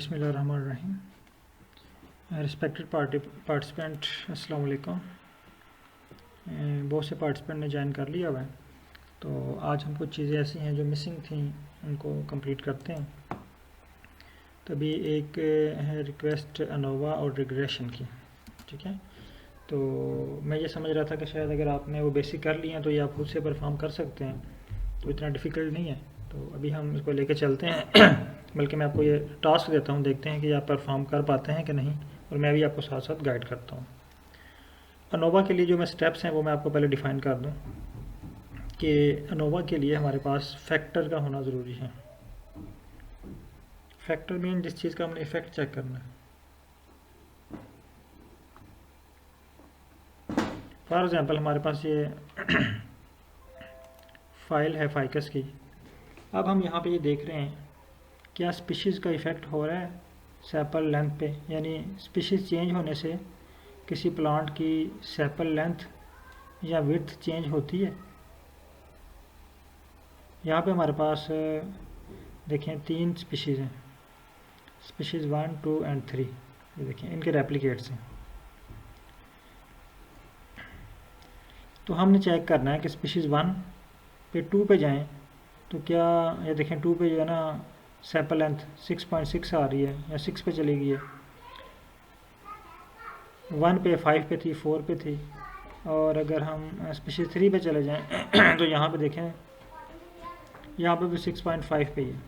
बिस्मिल्लाहिर्रहमानिर्रहीम। Respected participant अस्सलाम वालेकुम। बहुत से पार्टिसिपेंट ने ज्वाइन कर लिया हुआ है, तो आज हम कुछ चीज़ें ऐसी हैं जो मिसिंग थी उनको कंप्लीट करते हैं। तभी एक है रिक्वेस्ट अनोवा और रिग्रेशन की, ठीक है। तो मैं ये समझ रहा था कि शायद अगर आपने वो बेसिक कर लिए हैं तो ये आप खुद से परफॉर्म कर सकते हैं, तो इतना डिफ़िकल्ट नहीं है। तो अभी हम इसको लेके चलते हैं बल्कि मैं आपको ये टास्क देता हूँ, देखते हैं कि आप परफॉर्म कर पाते हैं कि नहीं, और मैं भी आपको साथ साथ गाइड करता हूँ। अनोवा के लिए जो मैं स्टेप्स हैं वो मैं आपको पहले डिफ़ाइन कर दूँ कि अनोवा के लिए हमारे पास फैक्टर का होना ज़रूरी है। फैक्टर मीन जिस चीज़ का हमने इफ़ेक्ट चेक करना है। फॉर एग्ज़ाम्पल हमारे पास ये फाइल है फाइकस की। अब हम यहाँ पे ये देख रहे हैं क्या स्पीशीज़ का इफ़ेक्ट हो रहा है सेपल लेंथ पे, यानी स्पीशीज़ चेंज होने से किसी प्लांट की सेपल लेंथ या विड्थ चेंज होती है। यहाँ पे हमारे पास देखें 3 स्पीशीज़ हैं, स्पीशीज़ 1, 2 एंड 3। ये देखें इनके रेप्लिकेट्स हैं। तो हमने चेक करना है कि स्पीशीज़ 1 पे 2 पे जाएं तो क्या, ये देखें 2 पे जो है ना सेपल लेंथ 6.6 आ रही है या 6 पे चली गई है, 1 पे 5 पे थी, 4 पे थी। और अगर हम स्पीशीज़ 3 पे चले जाएं तो यहाँ पे देखें यहाँ पे भी 6.5 पे ही है।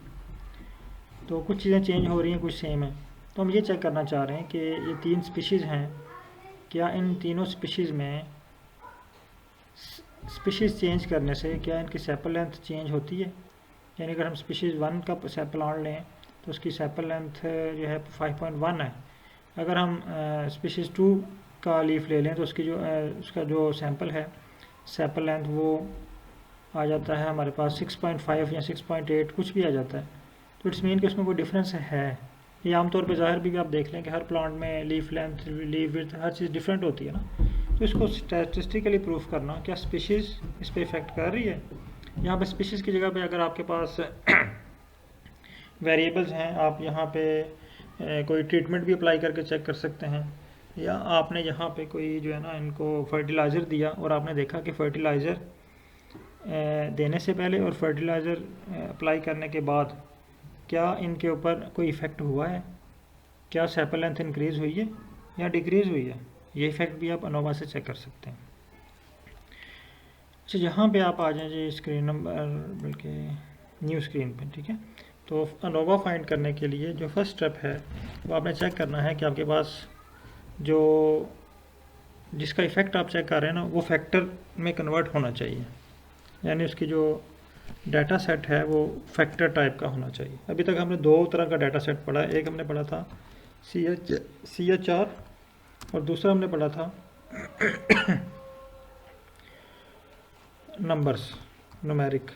तो कुछ चीज़ें चेंज हो रही हैं, कुछ सेम है। तो हम ये चेक करना चाह रहे हैं कि ये 3 स्पीशीज़ हैं, क्या इन तीनों स्पीशीज़ में स्पीशीज़ चेंज करने से क्या इनकी सेपल लेंथ चेंज होती है। यानी अगर हम स्पीशीज़ 1 का सेपल प्लांट लें तो उसकी सेपल लेंथ जो है 5.1 है। अगर हम स्पीशीज़ 2 का लीफ ले लें तो उसकी जो उसका जो सैंपल है सेपल लेंथ वो आ जाता है हमारे पास 6.5 या 6.8 कुछ भी आ जाता है। तो इट्स मीन कि उसमें कोई डिफरेंस है। ये आमतौर पे ज़ाहिर भी आप देख लें कि हर प्लांट में लीफ लेंथ, लीफ विड्थ, हर चीज़ डिफरेंट होती है ना। तो इसको स्टैटिस्टिकली प्रूफ करना क्या स्पीशीज़ इस पर इफ़ेक्ट कर रही है। यहाँ पे स्पीशीज़ की जगह पे अगर आपके पास वेरिएबल्स हैं, आप यहाँ पे कोई ट्रीटमेंट भी अप्लाई करके चेक कर सकते हैं। या आपने यहाँ पे कोई जो है ना इनको फर्टिलाइज़र दिया और आपने देखा कि फर्टिलाइज़र देने से पहले और फर्टिलाइज़र अप्लाई करने के बाद क्या इनके ऊपर कोई इफ़ेक्ट हुआ है, क्या सेपल लेंथ इंक्रीज़ हुई है या डिक्रीज़ हुई है। ये इफ़ेक्ट भी आप अनोवा से चेक कर सकते हैं। अच्छा, यहाँ पे आप आ जाएं जी स्क्रीन नंबर, बल्कि न्यू स्क्रीन पे, ठीक है। तो अनोवा फाइंड करने के लिए जो फर्स्ट स्टेप है वो आपने चेक करना है कि आपके पास जो जिसका इफ़ेक्ट आप चेक कर रहे हैं ना वो फैक्टर में कन्वर्ट होना चाहिए, यानी उसकी जो डाटा सेट है वो फैक्टर टाइप का होना चाहिए। अभी तक हमने 2 तरह का डाटा सेट पढ़ा है, एक हमने पढ़ा था CHR और दूसरा हमने पढ़ा था नंबर्स, न्यूमेरिक।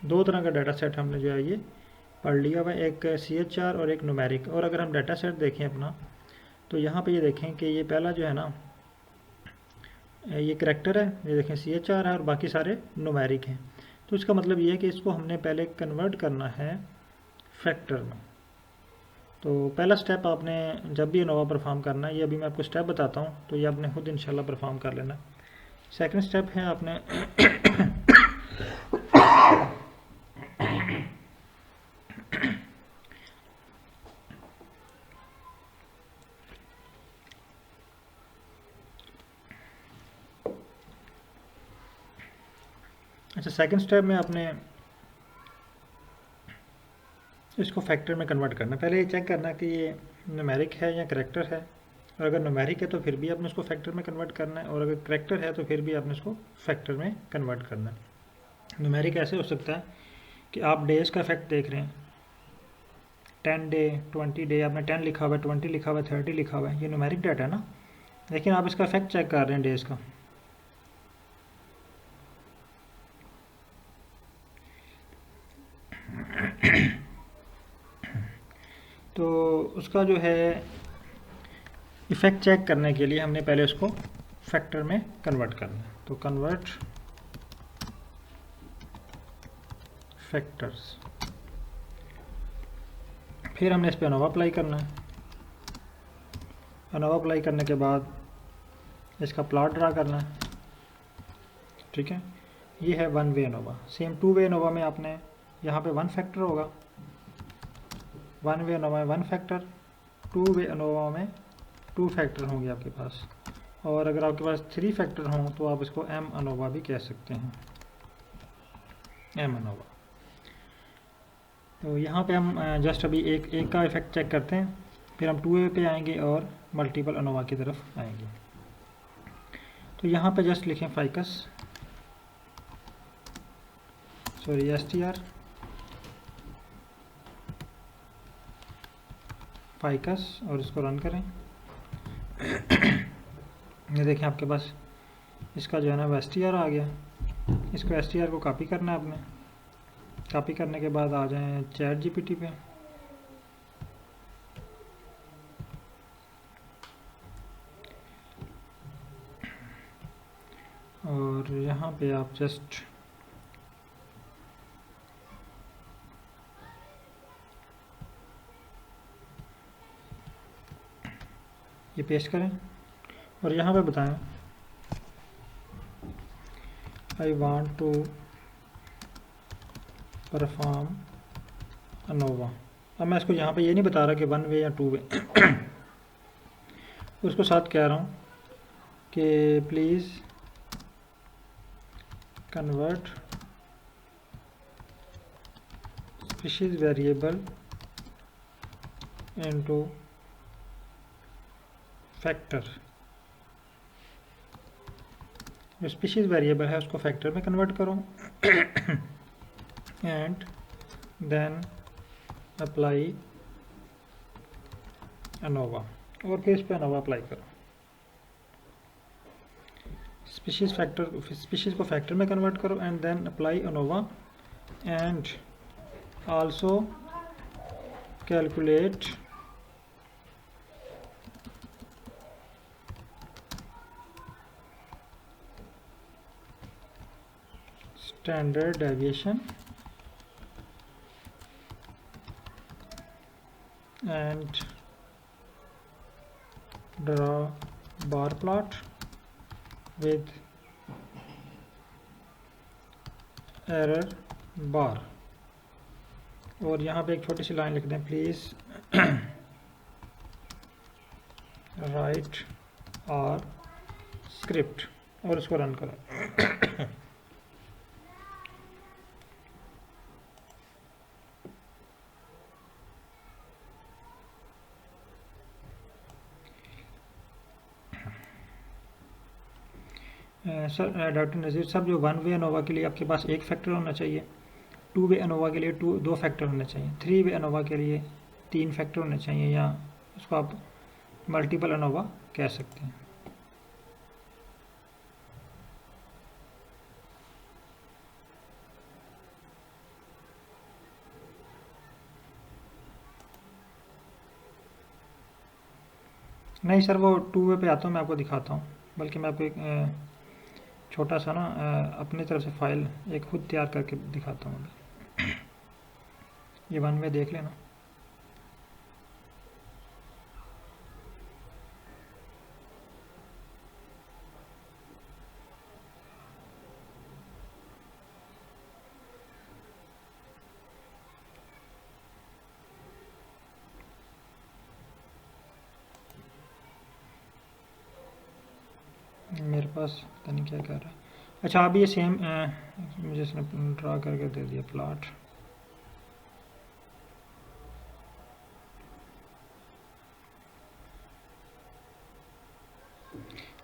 2 तरह का डाटा सेट हमने जो है ये पढ़ लिया हुआ, एक CHR और एक न्यूमेरिक। और अगर हम डाटा सेट देखें अपना तो यहाँ पे ये देखें कि ये पहला जो है ना ये करैक्टर है, ये देखें CHR है और बाकी सारे न्यूमेरिक हैं। तो इसका मतलब ये है कि इसको हमने पहले कन्वर्ट करना है फैक्टर में। तो पहला स्टेप आपने जब भी अनोवा परफॉर्म करना है, ये अभी मैं आपको स्टेप बताता हूँ तो ये आपने खुद इंशाल्लाह परफॉर्म कर लेना। सेकंड स्टेप है आपने अच्छा, सेकंड स्टेप में आपने इसको फैक्टर में कन्वर्ट करना। पहले ये चेक करना कि ये न्यूमेरिक है या करैक्टर है, और अगर न्यूमेरिक है तो फिर भी आपने उसको फैक्टर में कन्वर्ट करना है, और अगर करैक्टर है तो फिर भी आपने उसको फैक्टर में कन्वर्ट करना है। न्यूमेरिक ऐसे हो सकता है कि आप डेज़ का इफेक्ट देख रहे हैं, 10 डे, 20 डे, आपने 10 लिखा हुआ है, 20 लिखा हुआ है, 30 लिखा हुआ है, ये न्यूमेरिक डाटा है ना। लेकिन आप इसका इफेक्ट चेक कर रहे हैं डेज़ का। तो उसका जो है इफ़ेक्ट चेक करने के लिए हमने पहले उसको फैक्टर में कन्वर्ट करना है। तो कन्वर्ट फैक्टर्स, फिर हमने इस पर अनोवा अप्लाई करना है। अनोवा अप्लाई करने के बाद इसका प्लॉट ड्रा करना है, ठीक है। ये है one way ANOVA. Same to way ANOVA में आपने यहाँ पे वन फैक्टर होगा, वन वे अनोवा में one factor, to way ANOVA में टू फैक्टर होंगे आपके पास, और अगर आपके पास थ्री फैक्टर हों तो आप इसको एम अनोवा भी कह सकते हैं, एम अनोवा। तो यहाँ पे हम जस्ट अभी एक का इफेक्ट चेक करते हैं, फिर हम टू वे पे आएंगे और मल्टीपल अनोवा की तरफ आएंगे। तो यहाँ पे जस्ट लिखें फाइकस, सॉरी एसटीआर फाइकस, और इसको रन करें। ये देखें आपके पास इसका जो है ना वो एसटीआर आ गया। इसको एसटीआर को कॉपी करना है आपने। कॉपी करने के बाद आ जाएं चैट जीपीटी पे, और यहाँ पे आप जस्ट ये पेस्ट करें और यहाँ पे बताएं I want to perform ANOVA. अब मैं इसको यहाँ पे ये नहीं बता रहा कि वन वे या टू वे उसको साथ कह रहा हूँ कि please convert species variable into factor. जो स्पीशीज वेरिएबल है उसको फैक्टर में कन्वर्ट करो एंड देन अप्लाई अनोवा, और फिर इस पर अनोवा अप्लाई करो। स्पीशीज को फैक्टर में कन्वर्ट करो and then apply ANOVA and also calculate standard deviation and draw bar plot with error bar। और यहाँ पे एक छोटी सी लाइन लिख दें, प्लीज राइट आर स्क्रिप्ट, और इसको रन करें। सर डॉक्टर नज़ीर साहब, जो वन वे अनोवा के लिए आपके पास एक फैक्टर होना चाहिए, टू वे अनोवा के लिए दो फैक्टर होने चाहिए, थ्री वे अनोवा के लिए तीन फैक्टर होने चाहिए, या उसको आप मल्टीपल अनोवा कह सकते हैं। नहीं सर, वो टू वे पे आता हूँ, मैं आपको दिखाता हूँ, बल्कि मैं आपको एक छोटा सा ना अपनी तरफ से फाइल एक खुद तैयार करके दिखाता हूँ। ये वन वे देख लेना। मेरे पास पता नहीं क्या कर रहा है। अच्छा, अब ये सेम मुझे इसने ड्रा करके दे दिया प्लॉट।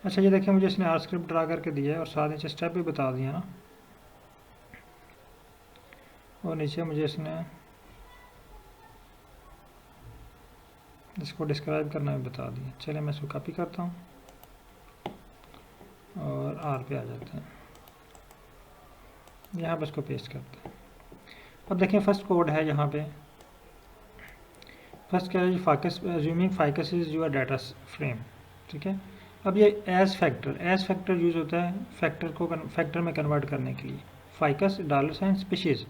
अच्छा, ये देखिए मुझे इसने आर स्क्रिप्ट ड्रा करके दिया है और साथ नीचे स्टेप भी बता दिया ना, और नीचे मुझे इसने इसको डिस्क्राइब करना भी बता दिया। चलिए मैं इसको कॉपी करता हूँ और आर पे आ जाते हैं, यहाँ पर इसको पेस्ट करते हैं। अब देखिए फर्स्ट कोड है यहाँ पे, फर्स्ट क्या है, ficus assuming ficus is your data frame, ठीक है। अब ये एज फैक्टर यूज़ होता है फैक्टर में कन्वर्ट करने के लिए। फाइकस $स्पीशीज़,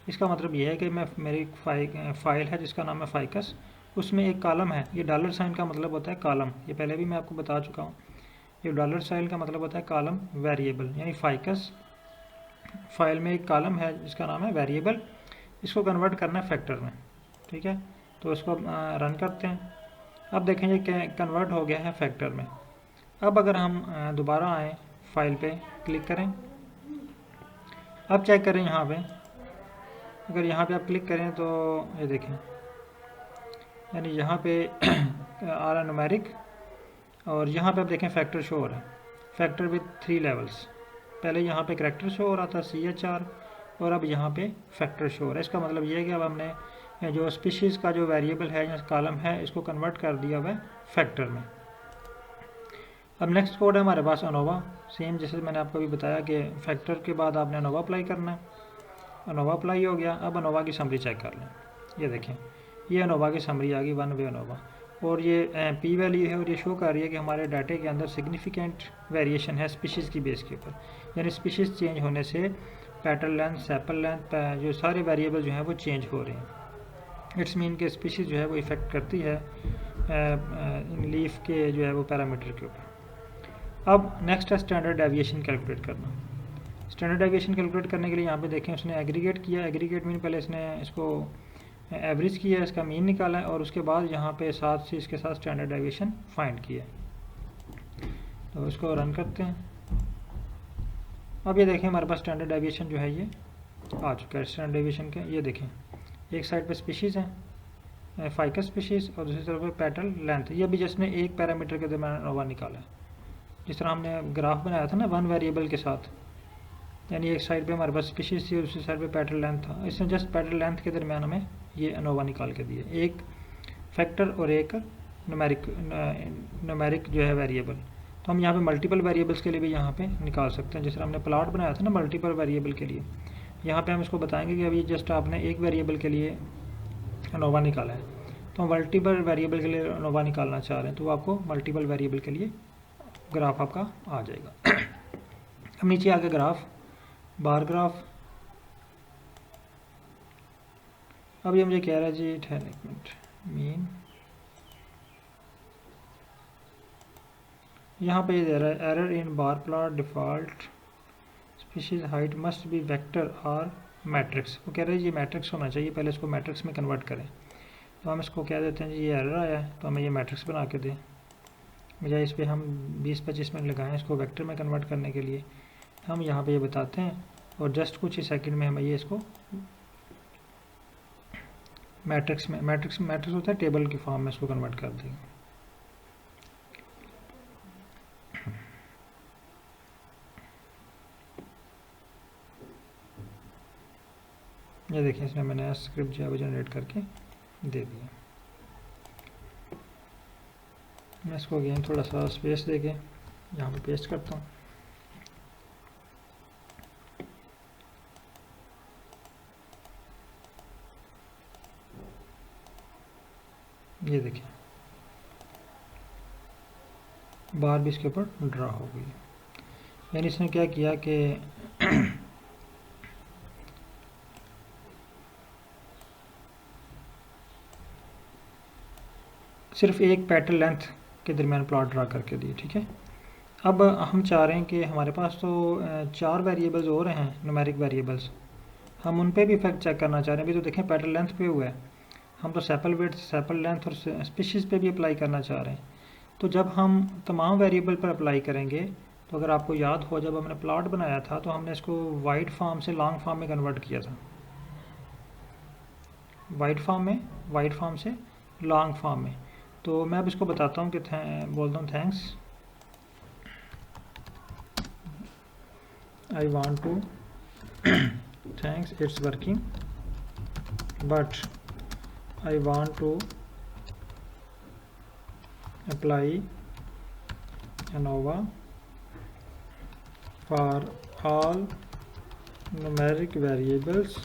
इसका मतलब ये है कि मैं मेरी फाइल है जिसका नाम है फाइकस, उसमें एक कॉलम है। ये डॉलर साइन का मतलब होता है कॉलम, ये पहले भी मैं आपको बता चुका हूँ। ये डॉलर साइन का मतलब होता है कॉलम वेरिएबल, यानी फाइकस फाइल में एक कॉलम है जिसका नाम है वेरिएबल, इसको कन्वर्ट करना है फैक्टर में, ठीक है। तो इसको रन करते हैं। अब देखें ये कन्वर्ट हो गया है फैक्टर में। अब अगर हम दोबारा आए फाइल पे क्लिक करें, अब चेक करें यहाँ पे, अगर यहाँ पे आप क्लिक करें तो ये देखें, यानी यहाँ पे आ रहा न्यूमेरिक, और यहाँ पे आप देखें फैक्टर शो हो रहा है, फैक्टर विद 3 लेवल्स। पहले यहाँ पे करैक्टर शो हो रहा था CHR, और अब यहाँ पे फैक्टर शो हो रहा है। इसका मतलब ये है कि अब हमने जो स्पीशीज़ का जो वेरिएबल है या कॉलम है इसको कन्वर्ट कर दिया हुआ है फैक्टर में। अब नेक्स्ट कोड है हमारे पास अनोवा, सेम जैसे मैंने आपको भी बताया कि फैक्टर के बाद आपने अनोवा अप्लाई करना है। अनोवा अप्लाई हो गया। अब अनोवा की समरी चेक कर लें, ये देखें ये अनोवा की समरी आ गई, 1 वे अनोवा, और ये पी वैल्यू है, और ये शो कर रही है कि हमारे डाटे के अंदर सिग्निफिकेंट वेरिएशन है स्पीशीज़ की बेस के ऊपर, यानी स्पीशीज़ चेंज होने से पेटल लेंथ, सेपल लेंथ, जो सारे वेरिएबल जो हैं वो चेंज हो रहे हैं। इट्स मीन के स्पीशीज़ जो है वो इफ़ेक्ट करती है लीफ के जो है वो पैरामीटर के ऊपर। अब नेक्स्ट है स्टैंडर्ड डेविएशन कैलकुलेट करना। स्टैंडर्ड डेविएशन कैलकुलेट करने के लिए यहाँ पे देखें उसने एग्रीगेट किया। एग्रीगेट मीन पहले इसने इसको एवरेज किया, इसका मीन निकाला है, और उसके बाद यहाँ पे साथ से इसके साथ स्टैंडर्ड डेविएशन फाइंड किया। तो इसको रन करते हैं। अब ये देखें हमारे पास स्टैंडर्ड डेविएशन जो है ये आ चुका है। स्टैंडर्ड डेविएशन के ये देखें, एक साइड पे स्पीशीज़ हैं फाइकस स्पीशीज़, और दूसरी तरफ पे पेटल लेंथ। ये भी जिसने एक पैरामीटर के दरम्यान अनोवा निकाला है, जिस तरह हमने ग्राफ बनाया था ना 1 वेरिएबल के साथ, यानी एक साइड पे हमारे पास स्पीशीज़ थी और दूसरी साइड पे पेटल लेंथ था। इसने जस्ट पेटल लेंथ के दरम्यान हमें ये अनोवा निकाल के दिए, एक फैक्टर और एक न्यूमेरिक जो है वेरिएबल। तो हम यहाँ पे मल्टीपल वेरिएबल्स के लिए भी यहाँ पे निकाल सकते हैं। जिस तरह हमने प्लॉट बनाया था ना मल्टीपल वेरिएबल के लिए, यहाँ पे हम इसको बताएंगे कि अभी जस्ट आपने एक वेरिएबल के लिए अनोवा निकाला है, तो हम मल्टीपल वेरिएबल के लिए अनोवा निकालना चाह रहे हैं, तो आपको मल्टीपल वेरिएबल के लिए ग्राफ आपका आ जाएगा। अब नीचे आके ग्राफ, बार ग्राफ। अब ये मुझे कह रहा है जी एक मिनट, मीन यहाँ पे ये दे रहा है error in bar plot default species height must be vector और मैट्रिक्स। वो कह रहे हैं ये मैट्रिक्स होना चाहिए, पहले इसको मैट्रिक्स में कन्वर्ट करें। तो हम इसको कह देते हैं जी ये एरर आया है, तो हमें ये मैट्रिक्स बना के दें, बजाय इस पर हम 20-25 मिनट लगाएं इसको वेक्टर में कन्वर्ट करने के लिए। हम यहाँ पे ये बताते हैं, और जस्ट कुछ ही सेकंड में हमें ये इसको मैट्रिक्स में, मैट्रिक्स होता है टेबल की फॉर्म में, इसको कन्वर्ट कर देंगे। ये देखिए इसमें मैंने स्क्रिप्ट जो है वो जनरेट करके दे दिया। मैं इसको अगेन थोड़ा सा स्पेस देके यहाँ पे पेस्ट करता हूँ। ये देखिए बार भी इसके ऊपर ड्रा हो गई, यानी इसने क्या किया कि सिर्फ एक पेटल लेंथ के दरमियान प्लॉट ड्रा करके दिए, ठीक है। अब हम चाह रहे हैं कि हमारे पास तो 4 वेरिएबल्स और हैं न्यूमेरिक वेरिएबल्स, हम उन पे भी इफेक्ट चेक करना चाह रहे हैं। अभी तो देखें पेटल लेंथ पे हुआ है, हम तो सेपल विड्थ, सेपल लेंथ और स्पीशीज़ पे भी अप्लाई करना चाह रहे हैं। तो जब हम तमाम वेरिएबल पर अप्लाई करेंगे, तो अगर आपको याद हो जब हमने प्लॉट बनाया था तो हमने इसको वाइड फॉर्म से लॉन्ग फॉर्म में कन्वर्ट किया था, वाइड फॉर्म से लॉन्ग फॉर्म में। तो मैं अब इसको बताता हूँ कि बोलता हूँ thanks I want to thanks it's working but I want to apply ANOVA for all numeric variables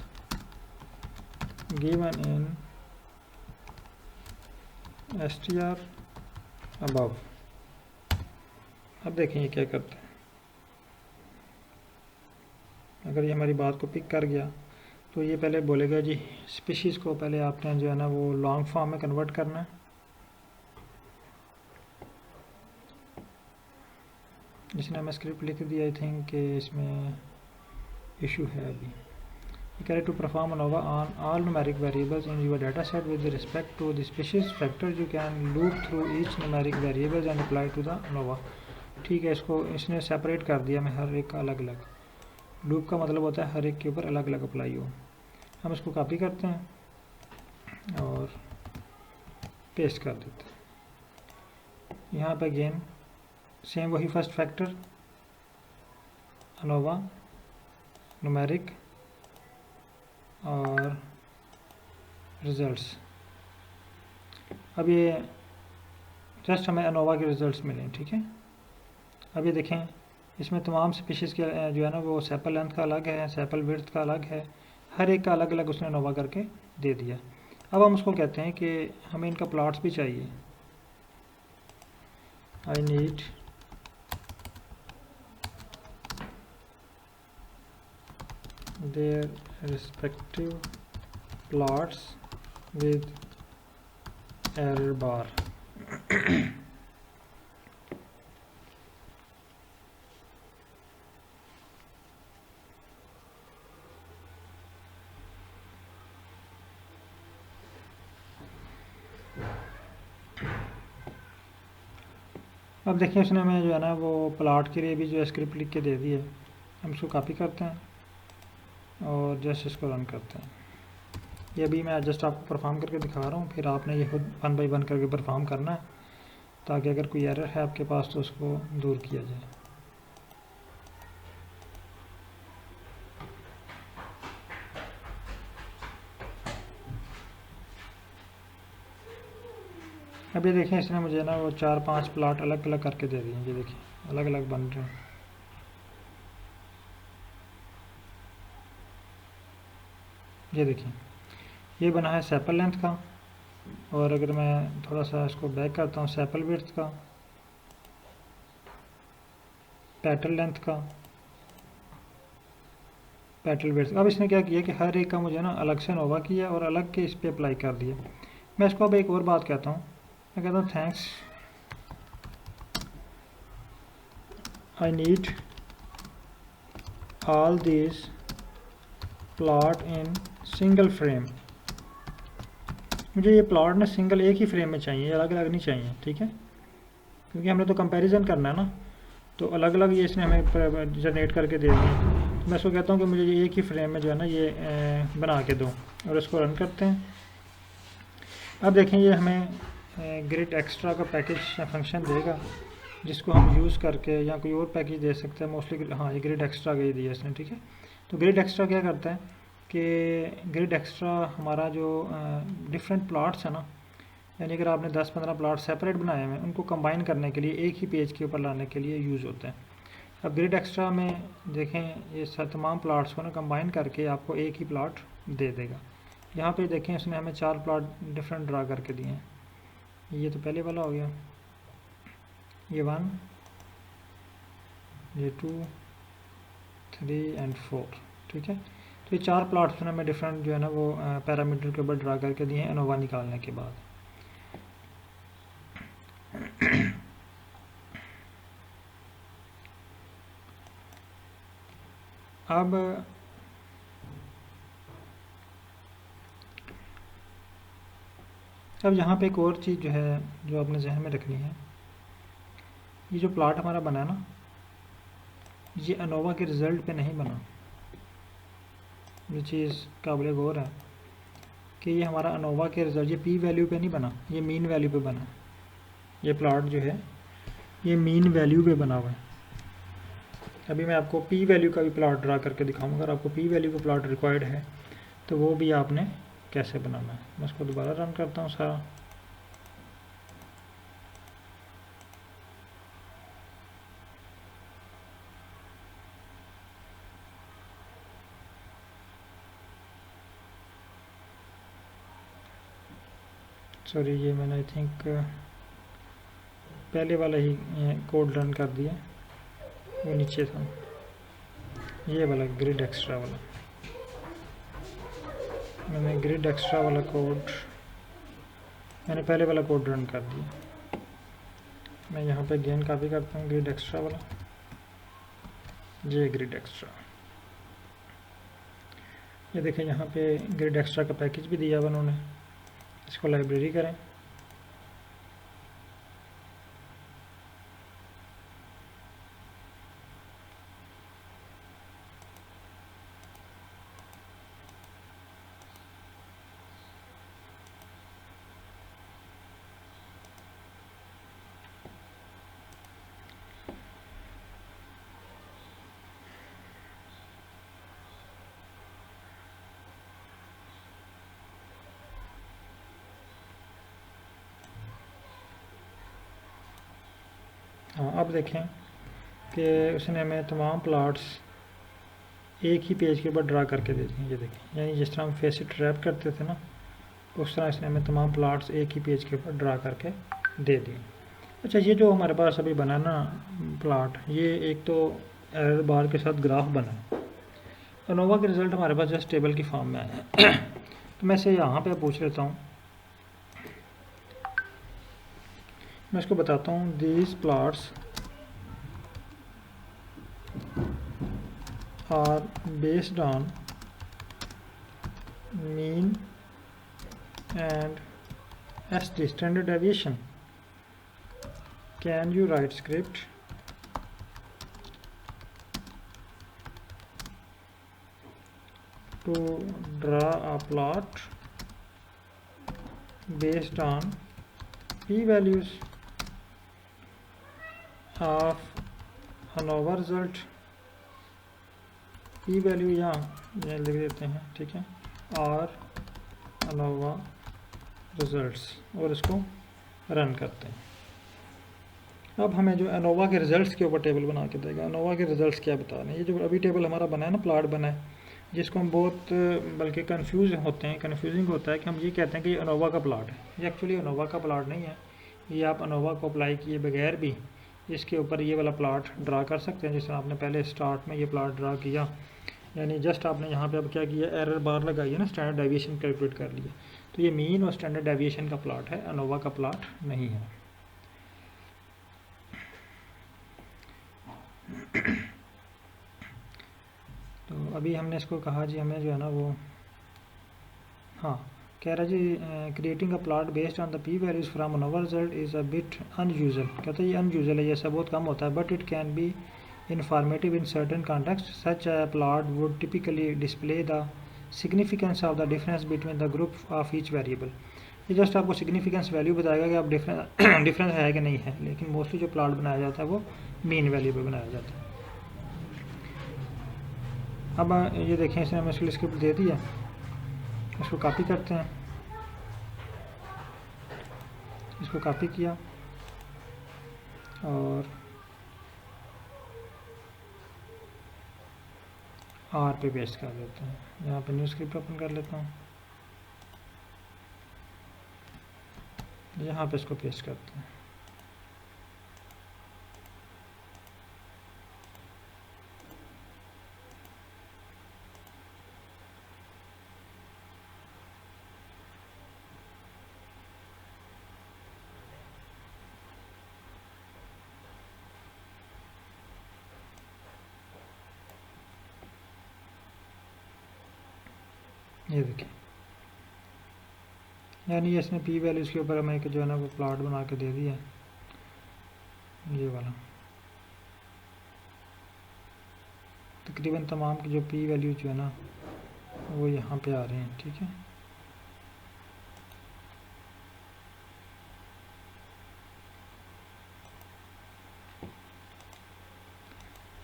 given in str above। अब देखें ये क्या करते हैं। अगर ये हमारी बात को पिक कर गया तो ये पहले बोलेगा जी स्पीशीज़ को पहले आपने जो है ना वो लॉन्ग फॉर्म में कन्वर्ट करना है। इसने हमें स्क्रिप्ट लिख दी, आई थिंक कि इसमें इशू है अभी। Carry to perform ANOVA on all numeric variables in your data set with respect to the species factor. You can loop through each numeric variables and apply to the ANOVA. ठीक है, इसको इसने separate कर दिया मैं हर एक का अलग अलग। लूप का मतलब होता है हर एक के ऊपर अलग अलग अप्लाई हो। हम इसको कॉपी करते हैं और पेस्ट कर देते हैं। यहाँ पे अगेन सेम वही फर्स्ट फैक्टर ANOVA न्यूमेरिक और रिज़ल्ट्स। अब ये जस्ट हमें ANOVA के रिज़ल्ट्स मिले, ठीक है। अब ये देखें इसमें तमाम स्पीशीज़ के जो है ना वो सेपल लेंथ का अलग है, सेपल विड्थ का अलग है, हर एक का अलग अलग उसने ANOVA करके दे दिया। अब हम उसको कहते हैं कि हमें इनका प्लॉट्स भी चाहिए। I need their respective plots with error bar. अब देखिए उसने हमें जो है ना वो प्लॉट के लिए भी जो है स्क्रिप्ट लिख के दे दी है। हम इसको कॉपी करते हैं और जस्ट इसको रन करते हैं। ये अभी मैं जस्ट आपको परफॉर्म करके दिखा रहा हूँ, फिर आपने ये खुद 1 बाय 1 करके परफॉर्म करना है ताकि अगर कोई एरर है आपके पास तो उसको दूर किया जाए। अब ये देखें इसने मुझे ना वो 4-5 प्लॉट अलग अलग करके दे दिए। ये देखिए अलग अलग बन रहे हैं। ये देखिए ये बना है सेपल लेंथ का, और अगर मैं थोड़ा सा इसको बैक करता हूँ सेपल विड्थ का, पेटल लेंथ का, पेटल विड्थ। अब इसने क्या किया कि हर एक का मुझे ना अलग से ANOVA किया और अलग के इस पर अप्लाई कर दिया। मैं इसको अब एक और बात कहता हूँ, मैं कहता हूँ thanks I need all these plot in single frame. मुझे ये प्लॉट ना सिंगल एक ही फ्रेम में चाहिए, अलग अलग नहीं चाहिए, ठीक है, क्योंकि हमने तो कंपैरिजन करना है ना, तो अलग अलग ये इसने हमें जनरेट करके दे दिए। तो मैं इसको कहता हूँ कि मुझे ये एक ही फ्रेम में जो है ना ये बना के दो, और इसको रन करते हैं। अब देखें ये हमें ग्रिड एक्स्ट्रा का पैकेज या फंक्शन देगा जिसको हम यूज़ करके या कोई और पैकेज दे सकते हैं। मोस्टली हाँ ये ग्रिड एक्स्ट्रा का ही दिया इसने, ठीक है। तो ग्रिड एक्स्ट्रा क्या करता है कि ग्रिड एक्स्ट्रा हमारा जो डिफरेंट प्लॉट्स है ना, यानी अगर आपने 10-15 प्लॉट सेपरेट बनाए हुए हैं उनको कंबाइन करने के लिए एक ही पेज के ऊपर लाने के लिए यूज़ होता है। अब ग्रिड एक्स्ट्रा में देखें ये तमाम प्लॉट्स को ना कंबाइन करके आपको एक ही प्लॉट दे देगा। यहाँ पे देखें इसने हमें 4 प्लॉट डिफरेंट ड्रा करके दिए हैं। ये तो पहले वाला हो गया, ये 1, ये 2, 3 एंड 4, ठीक है। तो ये 4 प्लॉट्स ने हमें डिफरेंट जो है ना वो पैरामीटर के ऊपर ड्रा करके दिए हैं ANOVA निकालने के बाद। अब यहाँ पे एक और चीज़ जो है जो आपने जहन में रखनी है, ये जो प्लॉट हमारा बना ना ये ANOVA के रिज़ल्ट पे नहीं बना। ये चीज़ काबिल गौर है कि ये हमारा ANOVA के रिज़ल्ट ये P वैल्यू पे नहीं बना, ये मीन वैल्यू पे बना। ये प्लॉट जो है ये मीन वैल्यू पे बना हुआ है। अभी मैं आपको P वैल्यू का भी प्लॉट ड्रा करके दिखाऊंगा। अगर आपको P वैल्यू का प्लॉट रिक्वायर्ड है तो वो भी आपने कैसे बनाना है। मैं इसको दोबारा रन करता हूँ सारा। सॉरी ये मैंने आई थिंक पहले वाला ही कोड रन कर दिया, वो नीचे था, ये वाला ग्रिड एक्स्ट्रा वाला। मैंने ग्रिड एक्स्ट्रा वाला कोड, मैंने पहले वाला कोड रन कर दिया। मैं यहाँ पे अगेन कॉपी करता हूँ ग्रिड एक्स्ट्रा वाला, ये ग्रिड एक्स्ट्रा, ये देखें यहाँ पे ग्रिड एक्स्ट्रा का पैकेज भी दिया हुआ उन्होंने। इसको लाइब्रेरी करें, हाँ अब देखें कि उसने हमें तमाम प्लॉट्स एक ही पेज के ऊपर ड्रा करके दे दिए। ये देखें, यानी जिस तरह हम फेस इट रैप करते थे ना, उस तरह इसने हमें तमाम प्लॉट्स एक ही पेज के ऊपर ड्रा करके दे दिए। अच्छा, ये जो हमारे पास अभी बना ना प्लॉट, ये एक तो एरर बार के साथ ग्राफ बना है। अनोवा के रिज़ल्ट हमारे पास जस्ट टेबल की फॉर्म में आया है। तो मैं इसे यहाँ पे पूछ लेता हूँ, मैं इसको बताता हूँ these plots are based on mean and SD standard deviation. Can you write script to draw a plot based on p-values of ANOVA result। p-value यहाँ लिख देते हैं, ठीक है, और ANOVA results, और इसको रन करते हैं। अब हमें जो ANOVA के रिजल्ट्स के ऊपर टेबल बना के देगा। ANOVA के रिजल्ट्स क्या बता रहे हैं? ये जो अभी टेबल हमारा बना है ना, प्लॉट बना है, जिसको हम बहुत बल्कि कन्फ्यूजिंग होता है कि हम ये कहते हैं कि ये ANOVA का प्लॉट है। ये एक्चुअली ANOVA का प्लॉट नहीं है। ये आप ANOVA को अप्लाई किए बगैर भी इसके ऊपर ये वाला प्लॉट ड्रा कर सकते हैं, जिस आपने पहले स्टार्ट में ये प्लॉट ड्रा किया। यानी जस्ट आपने यहाँ पे अब क्या किया, एरर बार लगाई है ना, स्टैंडर्ड डेविएशन कैलकुलेट कर लिया। तो ये मीन और स्टैंडर्ड डेविएशन का प्लॉट है, ANOVA का प्लॉट नहीं है। तो अभी हमने इसको कहा जी, हमें जो है ना वो, हाँ कह रहा जी creating a plot based on the P values from ANOVA result is a bit unusual. कहते हैं ये अनयूजुअल है, ये ऐसा बहुत कम होता है, but it can be informative in certain contexts. Such a plot would typically display the significance of the difference between the group of each variable। ये जस्ट आपको सिग्निफिकेंस वैल्यू बताएगा कि आप डिफरेंस है कि नहीं है, लेकिन मोस्टली जो प्लॉट बनाया जाता है वो मीन वैल्यू पे बनाया जाता है। अब ये देखें, इसने हमें इसकी स्क्रिप्ट दे दी है, इसको कॉपी करते हैं, इसको कॉपी किया और आर पे पेस्ट कर देते हैं। यहाँ पे न्यू स्क्रिप्ट ओपन कर लेता हूँ, यहाँ पे इसको पेस्ट करते हैं। ये देखिए, यानी इसने पी वैल्यूज़ के ऊपर हमें एक जो है ना वो प्लॉट बना के दे दिया है, ये वाला। तकरीबन तमाम की जो पी वैल्यू जो है ना वो यहाँ पे आ रहे हैं, ठीक है।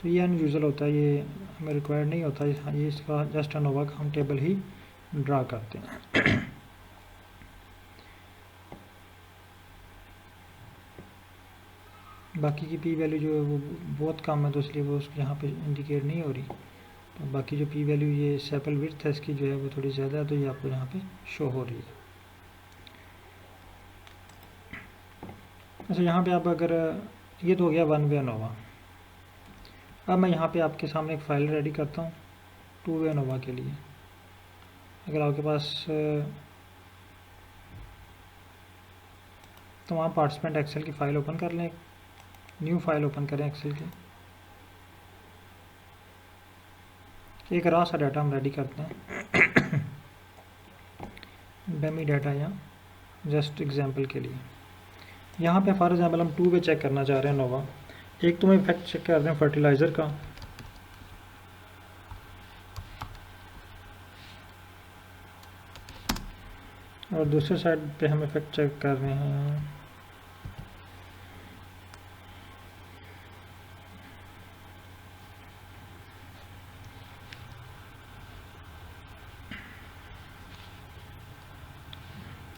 तो ये अनयूजुअल होता है, ये हमें रिक्वायर्ड नहीं होता, ये इसका जस्ट ANOVA का हम टेबल ही ड्रा करते हैं। बाकी की पी वैल्यू जो है वो बहुत कम है, तो इसलिए वो उसको यहाँ पे इंडिकेट नहीं हो रही। तो बाकी जो पी वैल्यू ये सैपल विड्थ है इसकी जो है वो थोड़ी ज़्यादा है, तो ये आपको यहाँ पे शो हो रही है। अच्छा, यहाँ पे आप अगर, ये तो हो गया वन वे ANOVA। अब मैं यहाँ पे आपके सामने एक फ़ाइल रेडी करता हूँ टू वे ANOVA के लिए। अगर आपके पास तमाम पार्टिसिपेंट एक्सेल की फ़ाइल ओपन कर लें, न्यू फाइल ओपन करें एक्सेल की, एक रॉ सा डाटा हम रेडी करते हैं डमी डाटा या जस्ट एग्जांपल के लिए। यहाँ पे फॉर एग्जांपल हम 2 पे चेक करना चाह रहे हैं नोवा। एक तो हम इफेक्ट चेक कर रहे हैं फर्टिलाइज़र का, और दूसरे साइड पे हम इफेक्ट चेक कर रहे हैं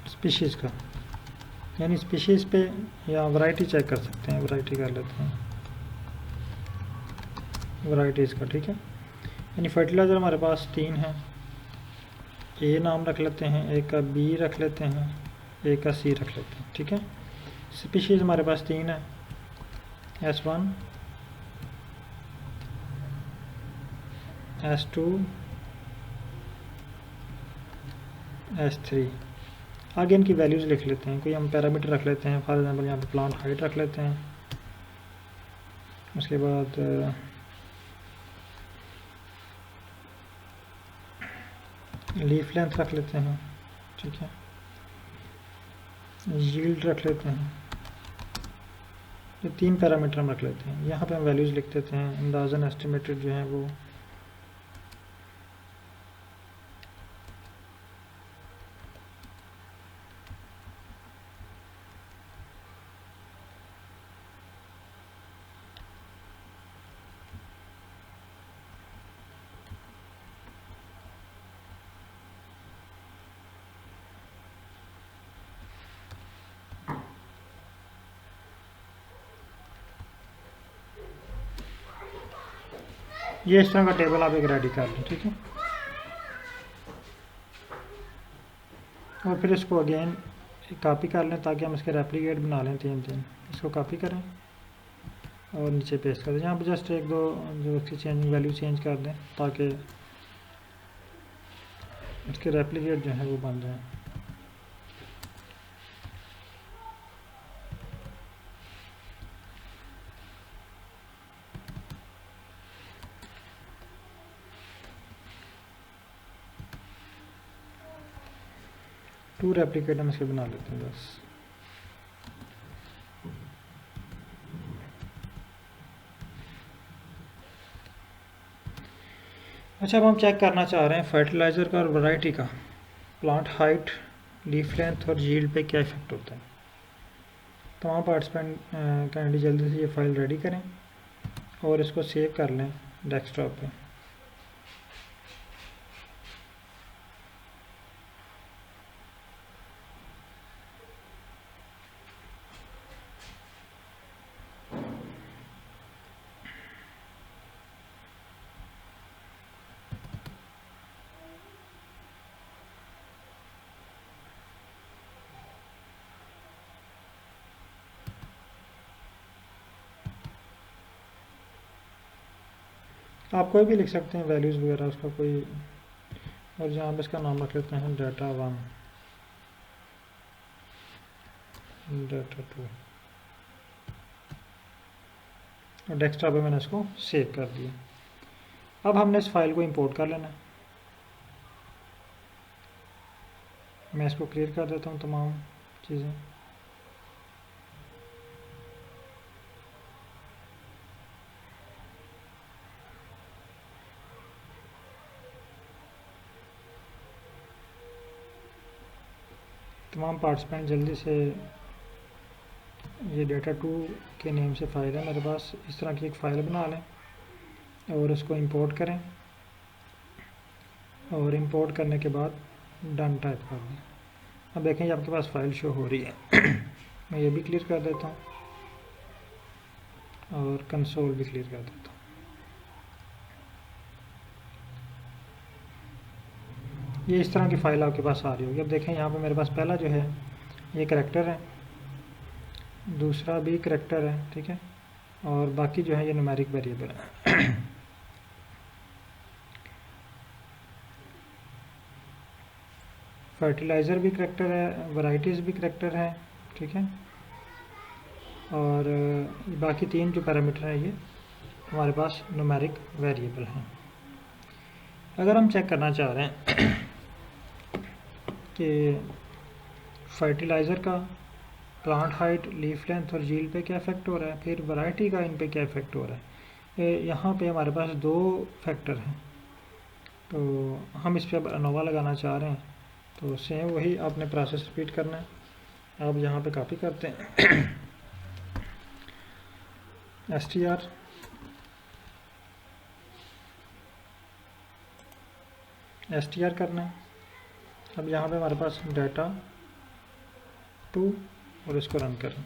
स्पीशीज़ का, यानी स्पीशीज़ पे या वैरायटी चेक कर सकते हैं, वैरायटी कर लेते हैं वैरायटीज़ का, ठीक है। यानी फर्टिलाइज़र हमारे पास 3 हैं, ए नाम रख लेते हैं, एक का बी रख लेते हैं, एक का सी रख लेते हैं, ठीक है। स्पीशीज़ हमारे पास 3 है, S1, S2, S3। आगे इनकी वैल्यूज़ लिख लेते हैं, कोई हम पैरामीटर रख लेते हैं, फॉर एग्जांपल यहाँ पे प्लांट हाइट रख लेते हैं, उसके बाद लीफ लेंथ रख लेते हैं, ठीक है, यील्ड रख लेते हैं। ये 3 पैरामीटर हम रख लेते हैं। यहाँ पे हम वैल्यूज़ लिख देते हैं, अंदाज़न एस्टिमेटेड जो है वो ये इस तरह का टेबल आप एक रेडी कर लें, ठीक है। और फिर इसको अगेन कॉपी कर लें ताकि हम इसके रेप्लिकेट बना लें 3 इसको कॉपी करें और नीचे पेस्ट कर दें। यहाँ पर जस्ट 1-2 जो उसकी चेंजिंग वैल्यू चेंज कर दें ताकि इसके रेप्लिकेट जो है वो बन जाए। टू रेप्लिकेट हम इसके बना लेते हैं बस। अच्छा, अब हम चेक करना चाह रहे हैं फर्टिलाइज़र का और वैरायटी का, प्लांट हाइट, लीफ लेंथ और यील्ड पे क्या इफेक्ट होता है। तमाम पार्टिसिपेंट काइंडली जल्दी से ये फाइल रेडी करें और इसको सेव कर लें डेस्कटॉप पे। आप कोई भी लिख सकते हैं वैल्यूज़ वगैरह उसका कोई, और जहाँ पर इसका नाम रख लेते हैं डाटा 1, डाटा 2, और डेस्कटॉप पे मैंने इसको सेव कर दिया। अब हमने इस फाइल को इंपोर्ट कर लेना है। मैं इसको क्लियर कर देता हूँ तमाम चीज़ें। तमाम पार्टिसिपेंट जल्दी से, ये डाटा 2 के नेम से फ़ाइल है मेरे पास, इस तरह की एक फ़ाइल बना लें और उसको इंपोर्ट करें, और इंपोर्ट करने के बाद डन टाइप कर दें। अब देखें ये आपके पास फ़ाइल शो हो रही है मैं ये भी क्लियर कर देता हूँ और कंसोल भी क्लियर कर देता हूँ। ये इस तरह की फ़ाइल आपके पास आ रही होगी। अब देखें यहाँ पे मेरे पास पहला जो है ये करैक्टर है, दूसरा भी करैक्टर है, ठीक है, और बाकी जो है ये न्यूमेरिक वेरिएबल है फर्टिलाइज़र भी करैक्टर है, वैराइटीज़ भी करैक्टर है, ठीक है। और बाकी 3 जो पैरामीटर हैं ये हमारे पास न्यूमेरिक वेरिएबल हैं। अगर हम चेक करना चाह रहे हैं कि फर्टिलाइज़र का प्लांट हाइट, लीफ लेंथ और यील्ड पे क्या इफ़ेक्ट हो रहा है, फिर वैरायटी का इन पे क्या इफ़ेक्ट हो रहा है, यहाँ पे हमारे पास 2 फैक्टर हैं। तो हम इस पे अब अनोवा लगाना चाह रहे हैं, तो सेम वही आपने प्रोसेस रिपीट करना है। आप यहाँ पे कॉपी करते हैं str करना है। अब यहाँ पे हमारे पास डाटा 2 और इसको रन करें।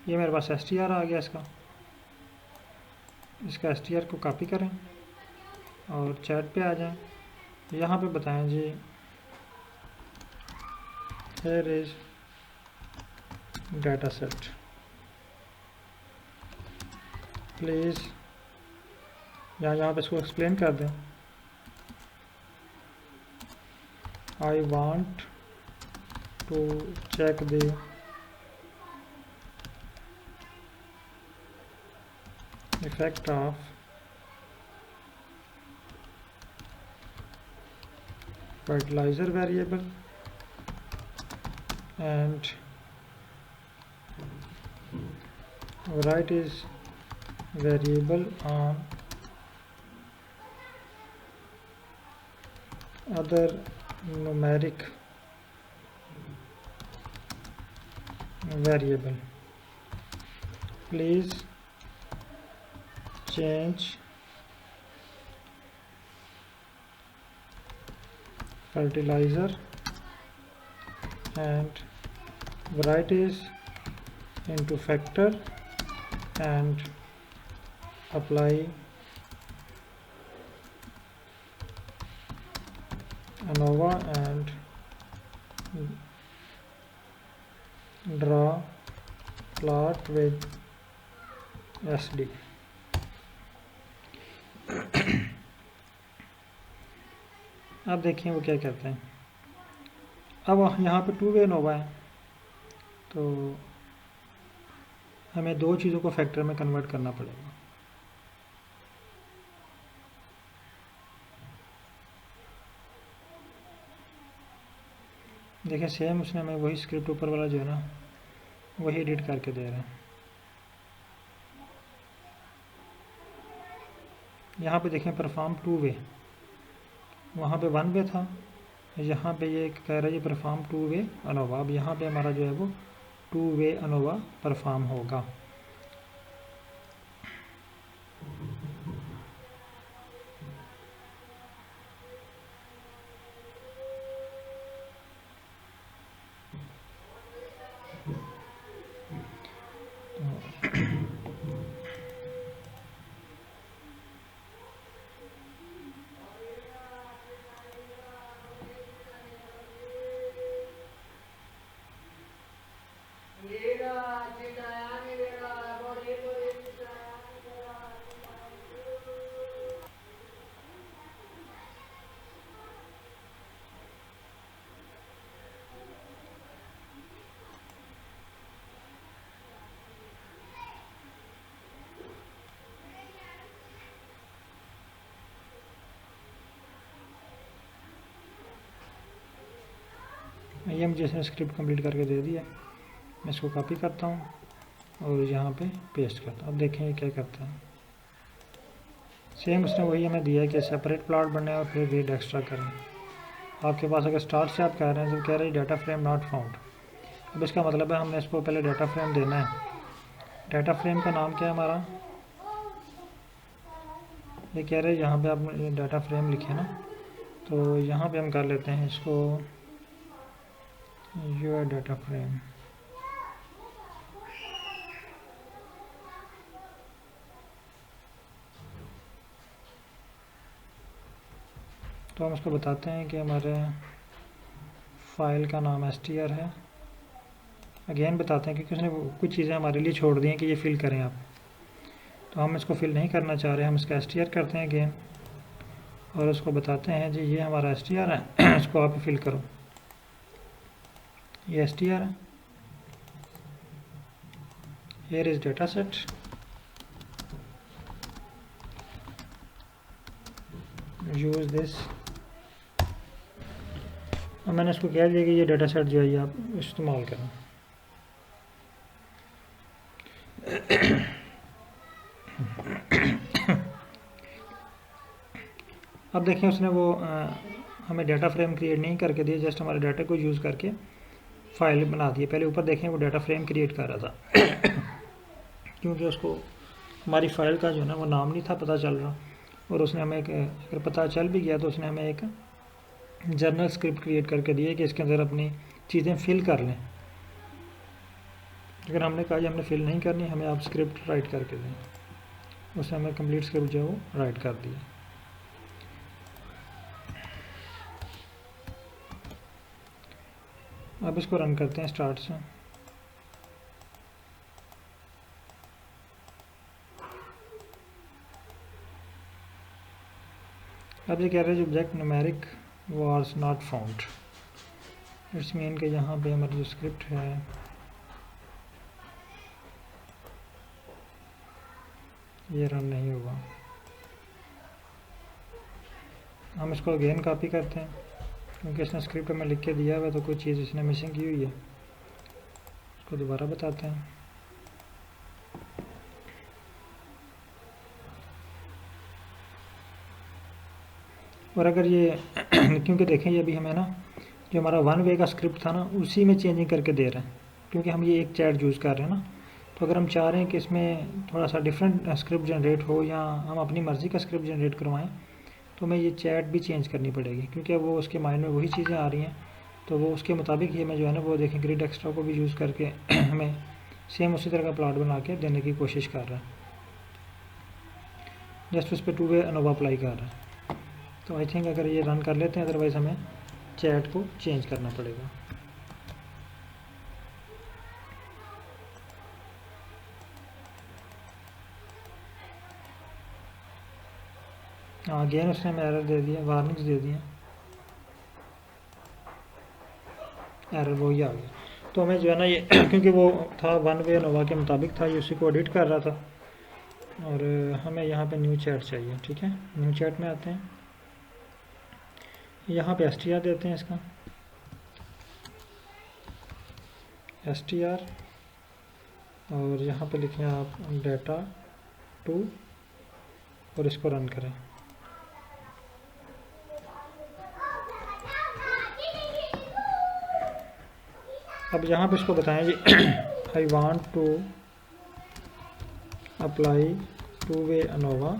ये मेरे पास str आ गया इसका str को कॉपी करें और चैट पे आ जाएं। यहाँ पे बताएं जी here is data set, please यहाँ पे इसको एक्सप्लेन कर दें। I want to check the effect of fertilizer variable and varieties variable on other numeric variable. Please change fertilizer and varieties into factor and apply ANOVA and draw plot with SD. अब देखिए वो क्या कहते हैं। अब यहाँ पे 2 वे ANOVA है, तो हमें 2 चीज़ों को फैक्टर में कन्वर्ट करना पड़ेगा। देखिए सेम उसने हमें वही स्क्रिप्ट ऊपर वाला जो है ना वही एडिट करके दे रहे हैं। यहाँ पे देखें परफॉर्म 2 वे, वहाँ पे 1 वे था, यहाँ पे ये कह रहा है ये परफॉर्म 2 वे ANOVA। अब यहाँ पे हमारा जो है वो 2 वे ANOVA परफॉर्म होगा। ये मुझे इसने स्क्रिप्ट कंप्लीट करके दे दिया, मैं इसको कॉपी करता हूँ और यहाँ पे पेस्ट करता हूँ। अब देखें ये क्या करता है। सेम उसने वही हमें दिया है कि सेपरेट प्लॉट बने और फिर रीड एक्स्ट्रा करें। आपके पास अगर स्टार्ट से आप कह रहे हैं तो कह रहे हैं डाटा फ्रेम नॉट फाउंड। अब इसका मतलब है हमने इसको पहले डाटा फ्रेम देना है। डाटा फ्रेम का नाम क्या है हमारा, ये कह रहे हैं यहाँ पे आप डाटा फ्रेम लिखे ना, तो यहाँ पे हम कर लेते हैं इसको योर डाटा फ्रेम। तो हम उसको बताते हैं कि हमारे फाइल का नाम str है। अगेन बताते हैं क्योंकि उसने कुछ चीज़ें हमारे लिए छोड़ दी हैं कि ये फिल करें आप, तो हम इसको फिल नहीं करना चाह रहे, हम इसका str करते हैं अगेन और उसको बताते हैं जी ये हमारा str है इसको आप फिल करो। ये str है, here is data set, use this। और मैंने इसको कह दिया कि ये डाटा सेट जो है ये आप इस्तेमाल करें। अब देखें उसने वो हमें डाटा फ्रेम क्रिएट नहीं करके दिया, जस्ट हमारे डाटा को यूज़ करके फाइल बना दी। पहले ऊपर देखें वो डाटा फ्रेम क्रिएट कर रहा था क्योंकि उसको हमारी फ़ाइल का जो है ना वो नाम नहीं था पता चल रहा, और उसने हमें अगर पता चल भी गया तो उसने हमें एक जर्नल स्क्रिप्ट क्रिएट करके दी है कि इसके अंदर अपनी चीज़ें फिल कर लें। अगर हमने कहा कि हमने फिल नहीं करनी, हमें आप स्क्रिप्ट राइट करके दें, उसने हमें कंप्लीट स्क्रिप्ट जो है वो राइट कर दी। अब इसको रन करते हैं स्टार्ट से। अब ये कह रहे हैं object numeric was not found, it's mean कि यहाँ पे हमारी जो स्क्रिप्ट है ये रन नहीं होगा। हम इसको अगेन कॉपी करते हैं क्योंकि इसने स्क्रिप्ट में लिख के दिया हुआ है, तो कोई चीज़ इसने मिसिंग की हुई है, इसको दोबारा बताते हैं। और अगर ये क्योंकि देखें ये अभी हमें ना जो हमारा वन वे का स्क्रिप्ट था ना उसी में चेंजिंग करके दे रहे हैं, क्योंकि हम ये एक चैट यूज़ कर रहे हैं ना। तो अगर हम चाह रहे हैं कि इसमें थोड़ा सा डिफरेंट स्क्रिप्ट जनरेट हो या हम अपनी मर्ज़ी का स्क्रिप्ट जनरेट करवाएं, तो हमें ये चैट भी चेंज करनी पड़ेगी, क्योंकि अब वो उसके माइंड में वही चीज़ें आ रही हैं, तो वो उसके मुताबिक ही हमें जो है ना वो देखें ग्रिड एक्स्ट्रा को भी यूज़ करके हमें सेम उसी तरह का प्लॉट बना के देने की कोशिश कर रहा है, जस्ट उस पर टू वे अनोवा अप्लाई कर रहा है। तो आई थिंक अगर ये रन कर लेते हैं, अदरवाइज़ हमें चैट को चेंज करना पड़ेगा। अगेन उसने हमें एरर दे दिया, वार्निंग्स दे दिए, एरर वही आ गया। तो हमें जो है ना ये क्योंकि वो था वन वे अनोवा के मुताबिक था, ये उसी को एडिट कर रहा था, और हमें यहाँ पे न्यू चैट चाहिए। ठीक है, न्यू चैट में आते हैं, यहाँ पे str देते हैं इसका str, और यहाँ पे लिखें आप डाटा 2 और इसको रन करें। अब यहाँ पे इसको बताएं जी I want to apply two way ANOVA,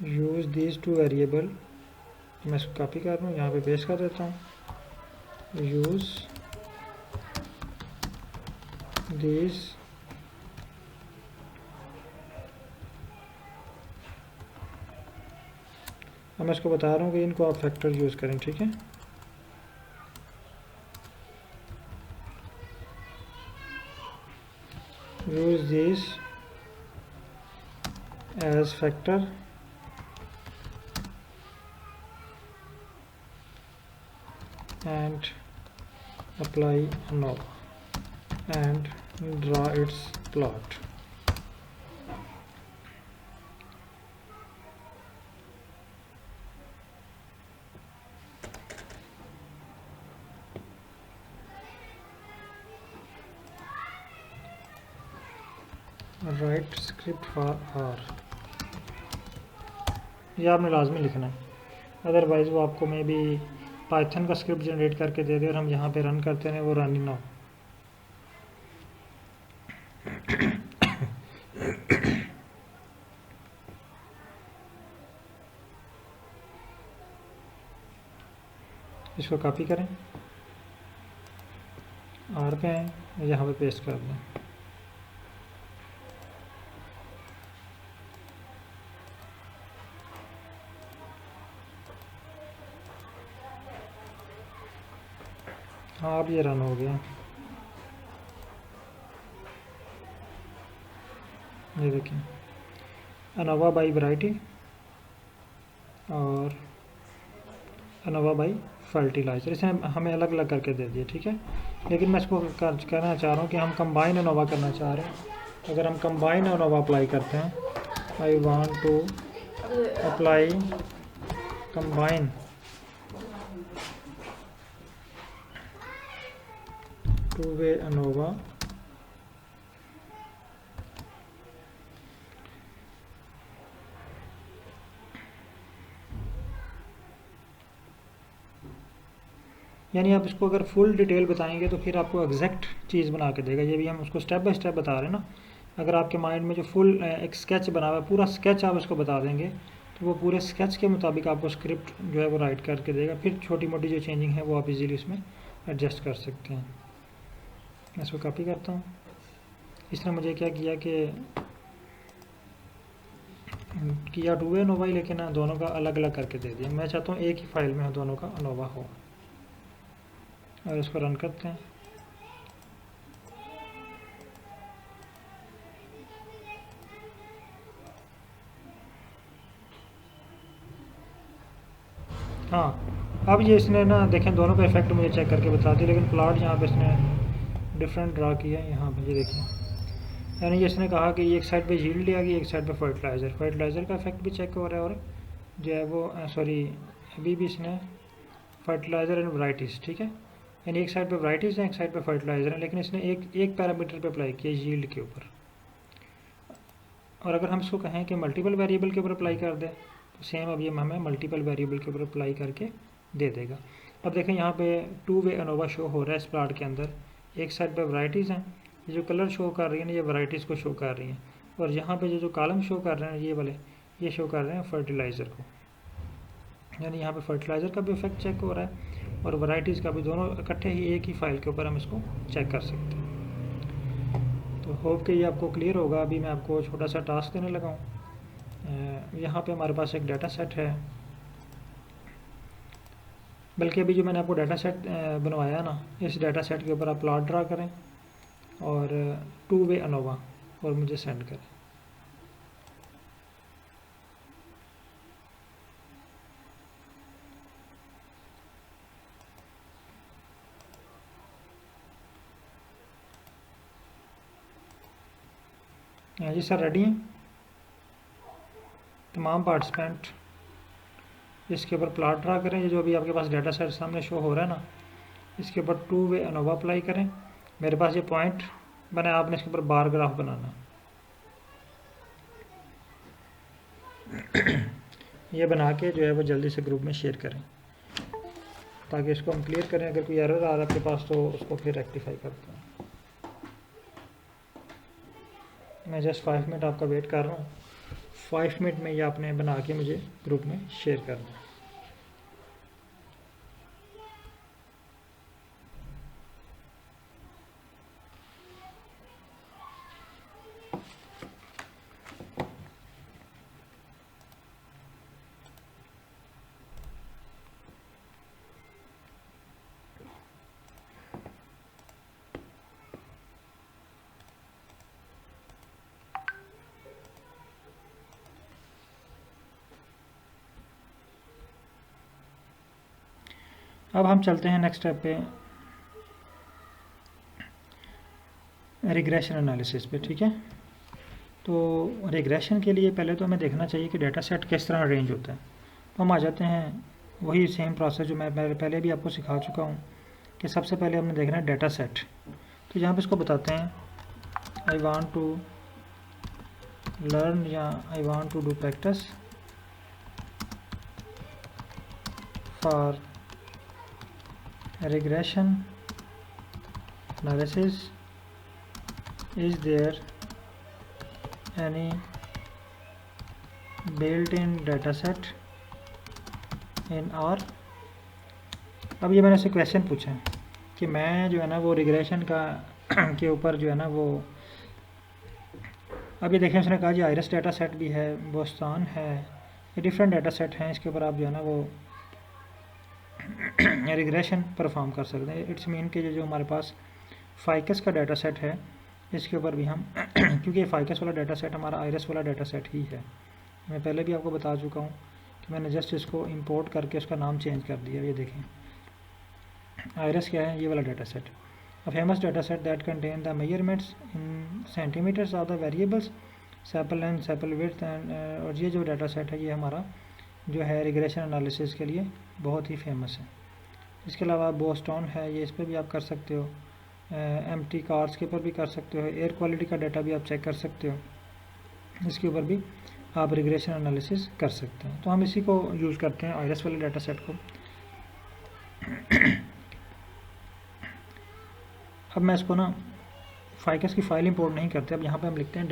use these two variable. मैं इसको कॉपी कर रहा हूँ, यहाँ पे पेस्ट कर देता हूँ, यूज़ दीज अब मैं इसको बता रहा हूँ कि इनको आप फैक्टर यूज़ करें। ठीक है, use these as factor and apply ANOVA and draw its plot। Write script for R, ये आपने लाजमी लिखना है, अदरवाइज़ वो आपको मे बी पाइथन का स्क्रिप्ट जनरेट करके दे दे और हम यहाँ पे रन करते हैं वो रन ही ना हो। इसको कॉपी करें, आर पे आए, यहाँ पे पेस्ट कर दें। हाँ अब ये रन हो गया, ये देखिए अनोवा बाई वैरायटी और अनोवा बाई फर्टिलाइज़र, इसने हमें अलग अलग करके दे दिया, ठीक है। लेकिन मैं इसको करना चाह रहा हूँ कि हम कंबाइन एनोवा करना चाह रहे हैं। अगर हम कंबाइन एनोवा अप्लाई करते हैं, I want to apply combine two way ANOVA, यानी आप इसको अगर फुल डिटेल बताएंगे तो फिर आपको एग्जैक्ट चीज़ बना के देगा। ये भी हम उसको स्टेप बाय स्टेप बता रहे हैं ना। अगर आपके माइंड में जो फुल एक स्केच बना हुआ है, पूरा स्केच आप उसको बता देंगे तो वो पूरे स्केच के मुताबिक आपको स्क्रिप्ट जो है वो राइट करके देगा। फिर छोटी मोटी जो चेंजिंग है वो आप इजीली उसमें एडजस्ट कर सकते हैं। मैं इसको कॉपी करता हूँ। इसने मुझे क्या किया कि टू वे एनोवा ही, लेकिन दोनों का अलग अलग करके दे दिया। मैं चाहता हूँ एक ही फाइल में दोनों का एनोवा हो, और इसको रन करते हैं। हाँ, अब ये इसने ना देखें दोनों का इफेक्ट मुझे चेक करके बता दिया, लेकिन प्लॉट यहाँ पे इसने डिफरेंट ड्रा किया है। यहाँ पे ये देखें, यानी इसने कहा कि एक साइड पे यील्ड आ गई, एक साइड पे फर्टिलाइज़र का इफेक्ट भी चेक हो रहा है, और जो है वो सॉरी अभी भी इसने फर्टिलाइज़र एंड वैराइटीज़, ठीक है, यानी एक साइड पे वैराइटीज़ हैं, एक साइड पे फर्टिलाइज़र है, लेकिन इसने एक पैरामीटर पे अप्लाई किया यील्ड के ऊपर। और अगर हम इसको कहें कि मल्टीपल वेरिएबल के ऊपर अप्लाई कर दें तो सेम अब ये हमें मल्टीपल वेरिएबल के ऊपर अप्लाई करके दे देगा। अब देखें यहाँ पे टू वे एनोवा शो हो रहा है इस प्लॉट के अंदर। एक साइड पे वैराइटीज़ हैं, ये जो कलर शो कर रही है ना ये वैराइटीज़ को शो कर रही हैं, और यहाँ पे जो कॉलम शो कर रहे हैं ये वाले, ये शो कर रहे हैं फर्टिलाइज़र को। यानी यहाँ पे फर्टिलाइज़र का भी इफेक्ट चेक हो रहा है और वैराइटीज़ का भी, दोनों इकट्ठे ही एक ही फाइल के ऊपर हम इसको चेक कर सकते हैं। तो होप कि ये आपको क्लियर होगा। अभी मैं आपको छोटा सा टास्क देने लगा हूँ। यहाँ पे हमारे पास एक डाटा सेट है, बल्कि अभी जो मैंने आपको डाटा सेट बनवाया ना, इस डाटा सेट के ऊपर आप प्लॉट ड्रा करें और टू वे एनोवा और मुझे सेंड करें। जी सर, रेडी हैं तमाम पार्टिसिपेंट। इसके ऊपर प्लॉट ड्रा करें। ये जो अभी आपके पास डाटा सेट सामने शो हो रहा है ना, इसके ऊपर टू वे एनोवा अप्लाई करें। मेरे पास ये पॉइंट बना, आपने इसके ऊपर बार ग्राफ बनाना। ये बना के जो है वो जल्दी से ग्रुप में शेयर करें ताकि इसको हम क्लियर करें। अगर कोई एरर आ रहा है आपके पास तो उसको फिर रेक्टिफाई करते हैं। मैं जस्ट 5 मिनट आपका वेट कर रहा हूँ। 5 मिनट में ये आपने बना के मुझे ग्रुप में शेयर करना है। अब हम चलते हैं नेक्स्ट स्टेप पे, रिग्रेशन एनालिसिस पे, ठीक है। तो रिग्रेशन के लिए पहले तो हमें देखना चाहिए कि डाटा सेट किस तरह अरेंज होता है। तो हम आ जाते हैं वही सेम प्रोसेस जो मैं पहले भी आपको सिखा चुका हूँ कि सबसे पहले हमने देखना है डाटा सेट। तो यहाँ पे इसको बताते हैं आई वांट टू लर्न या I want to do practice for regression analysis. Is there any built-in dataset in R? अब ये मैंने से क्वेश्चन पूछा है कि मैं जो है ना वो रिग्रेशन का के ऊपर जो है ना वो, अभी देखें उसने कहा जी आयरस डाटा सेट भी है, बोस्तान है, ये डिफरेंट डाटा सेट हैं, इसके ऊपर आप जो है ना वो रिग्रेशन परफॉर्म कर सकते हैं। इट्स मीन कि जो हमारे पास फाइकस का डाटा सेट है इसके ऊपर भी हम क्योंकि फाइकस वाला डाटा सेट हमारा आयरस वाला डाटा सेट ही है। मैं पहले भी आपको बता चुका हूँ कि मैंने जस्ट इसको इंपोर्ट करके उसका नाम चेंज कर दिया। ये देखें आयरस क्या है? ये वाला data set, a famous data set that contain the measurements in centimetres of the variables sepal length, sepal width and, और ये जो डाटा सेट है ये हमारा जो है रिग्रेशन एनालिसिस के लिए बहुत ही फेमस है। इसके अलावा बोस्टोन है, ये इस पर भी आप कर सकते हो, एम्प्टी कार्स के ऊपर भी कर सकते हो, एयर क्वालिटी का डाटा भी आप चेक कर सकते हो, इसके ऊपर भी आप रिग्रेशन एनालिसिस कर सकते हैं। तो हम इसी को यूज़ करते हैं, आयरस वाले डाटा सेट को। अब मैं इसको ना फाइकस की फाइल इंपोर्ट नहीं करते, अब यहाँ पे हम लिखते हैं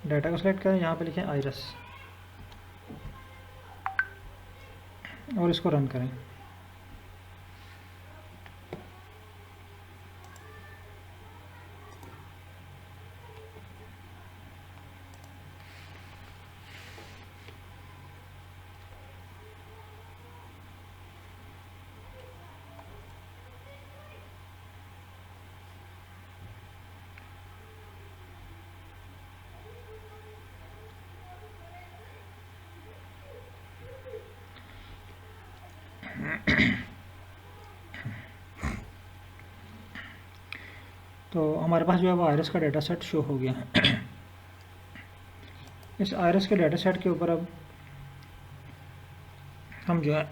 डाटा को सेलेक्ट करें, यहाँ पे लिखें आयरस और इसको रन करें। तो हमारे पास जो है वो आयरस का डाटा सेट शो हो गया है। इस आयरस के डाटा सेट के ऊपर अब हम जो है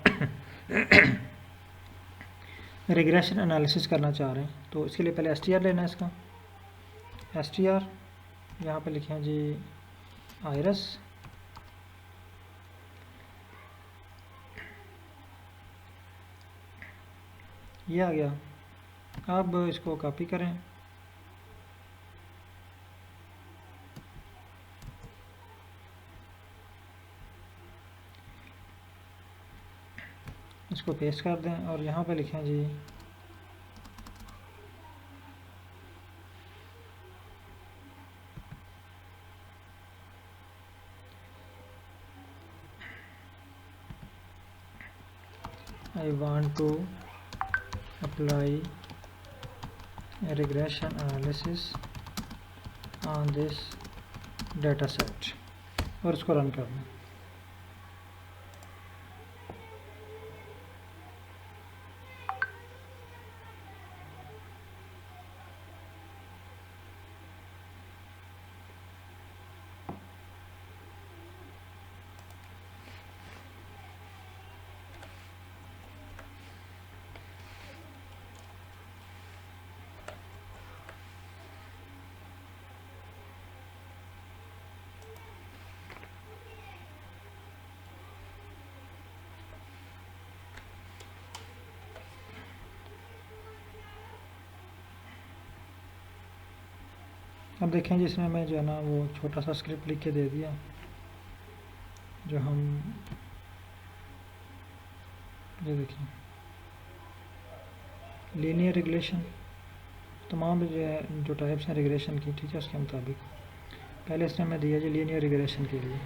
रिग्रेशन एनालिसिस करना चाह रहे हैं। तो इसके लिए पहले str लेना है इसका, str यहाँ पे लिखें जी आयरस, ये आ गया। अब इसको कॉपी करें, इसको पेस्ट कर दें और यहाँ पे लिखें जी I want to apply a regression analysis on this data set और इसको रन कर दें। अब देखें जिसमें मैं जो है ना वो छोटा सा स्क्रिप्ट लिख के दे दिया, जो हम ये देखिए लीनियर रिग्रेशन, तमाम जो है जो टाइप्स हैं रिग्रेशन की, ठीक है, उसके मुताबिक पहले इसने हमें दिया जी लीनियर रिग्रेशन के लिए,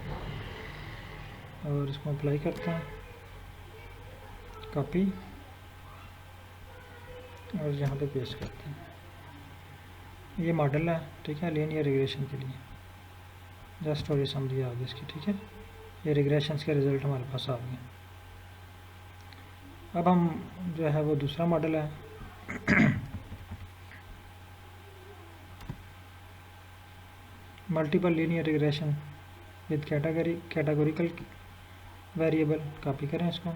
और इसको अप्लाई करते हैं, कॉपी और यहाँ पे पेस्ट करते हैं। ये मॉडल है, ठीक है, लीनियर रिग्रेशन के लिए, जस्ट और ये समझिए आगे इसकी, ठीक है। ये रिग्रेशंस के रिज़ल्ट हमारे पास आ गए। अब हम जो है वो दूसरा मॉडल है multiple linear regression with categorical variable, copy करें इसको,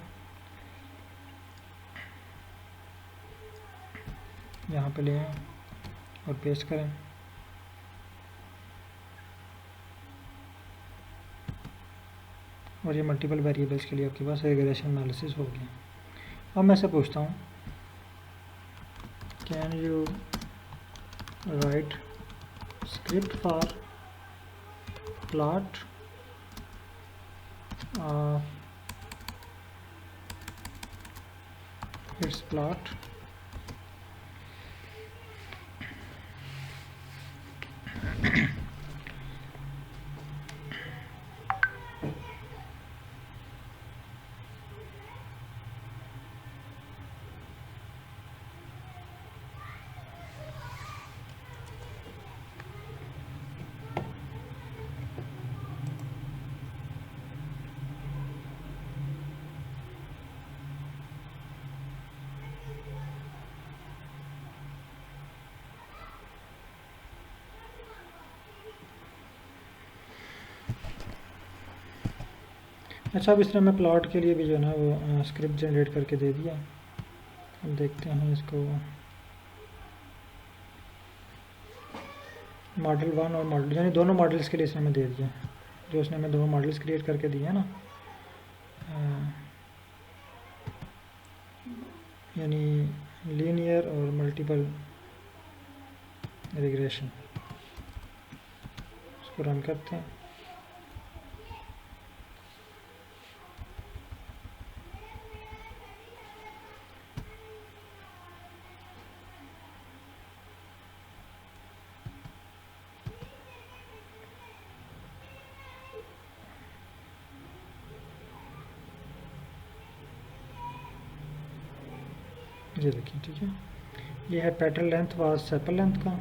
यहाँ पे ले आएं और पेस्ट करें। और ये मल्टीपल वेरिएबल्स के लिए आपके पास रिग्रेशन एनालिसिस हो गया। अब मैं से पूछता हूँ, can you write script for plot it's plot अच्छा, अब इसने हमें प्लॉट के लिए भी जो है ना वो स्क्रिप्ट जनरेट करके दे दिया। अब देखते हैं इसको। मॉडल 1 और मॉडल यानी दोनों मॉडल्स के लिए इसने हमें दे दिया, जो उसने हमें दो मॉडल्स क्रिएट करके दिए ना, यानी लीनियर और मल्टीपल रिग्रेशन। इसको रन करते हैं। ये देखिए, ठीक है, ये है pattern length was sepal length का,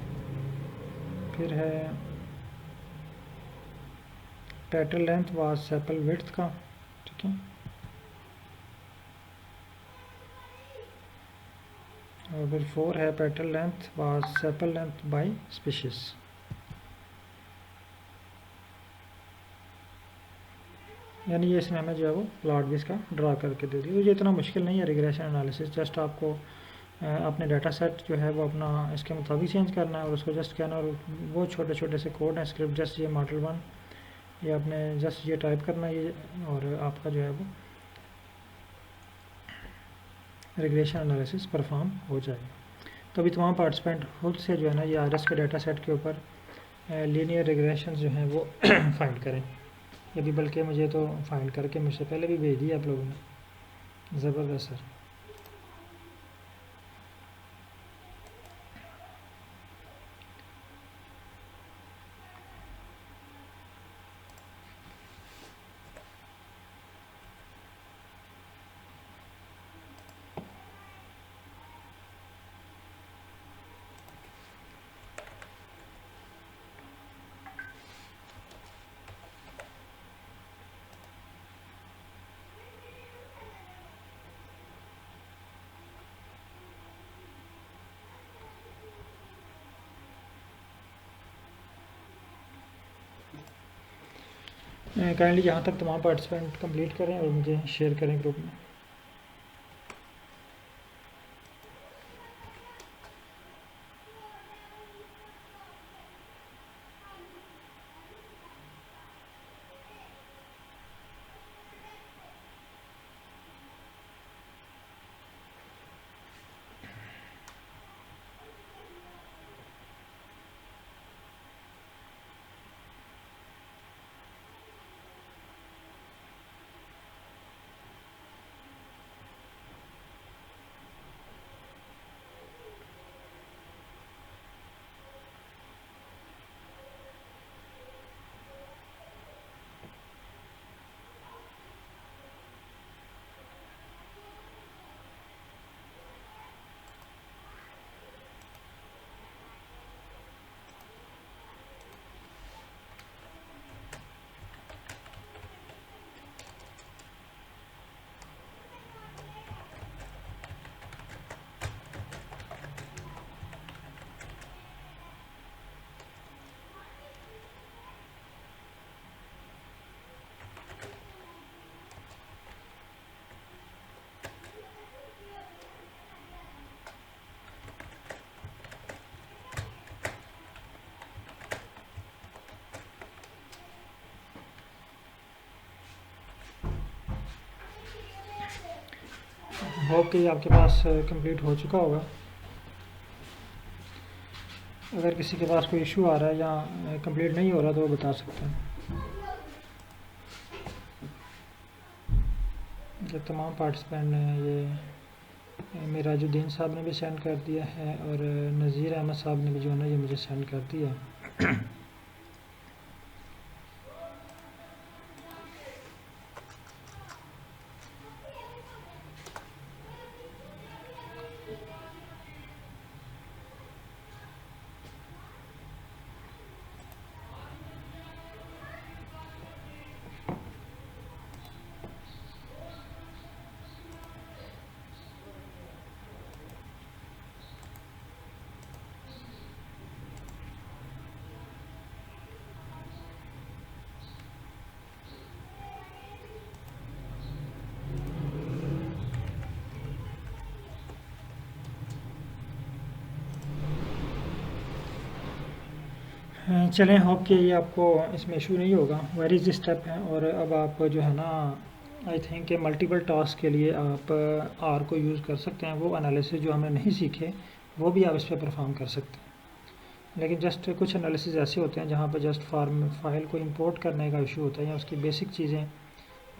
फिर है pattern length was sepal width का, ठीक है, और फिर 4 है pattern length was sepal length bye species. यानी ये इसने हमें जो है वो प्लॉट भी इसका ड्रा करके दे दिया। तो ये इतना मुश्किल नहीं है रिग्रेशन एनालिसिस, जस्ट आपको अपने डाटा सेट जो है वो अपना इसके मुताबिक चेंज करना है और उसको जस्ट कहना, और वो छोटे छोटे से कोड हैं स्क्रिप्ट, जस्ट ये मॉडल 1 ये आपने जस्ट ये टाइप करना है ये, और आपका जो है वो रिग्रेशन एनालिसिस परफॉर्म हो जाएगा। तो अभी तमाम पार्टिसिपेंट खुद से जो है ना ये आरएस के डाटा सेट के ऊपर लीनियर रिग्रेशन जो हैं वो फाइंड करें। यदि बल्कि मुझे तो फाइंड करके मुझसे पहले भी भेज दिया आप लोगों ने, ज़बरदस्त सर। काइंडली यहाँ तक तमाम पार्टिसिपेंट कंप्लीट करें और मुझे शेयर करें ग्रुप में। होप कि आपके पास कंप्लीट हो चुका होगा। अगर किसी के पास कोई इशू आ रहा है या कंप्लीट नहीं हो रहा तो वो बता सकते हैं। जो तमाम पार्टिसिपेंट ने ये मिराजुद्दीन साहब ने भी सेंड कर दिया है और नज़ीर अहमद साहब ने भी जो है ना ये मुझे सेंड कर दिया। चलें, होप कि ये आपको इसमें इशू नहीं होगा। वेर इज़ स्टेप है, और अब आप जो है ना, आई थिंक कि मल्टीपल टास्क के लिए आप आर को यूज़ कर सकते हैं। वो एनालिसिस जो हमने नहीं सीखे वो भी आप इस पर परफॉर्म कर सकते हैं। लेकिन जस्ट कुछ एनालिसिस ऐसे होते हैं जहाँ पर जस्ट फार्म फाइल को इंपोर्ट करने का इशू होता है, या उसकी बेसिक चीज़ें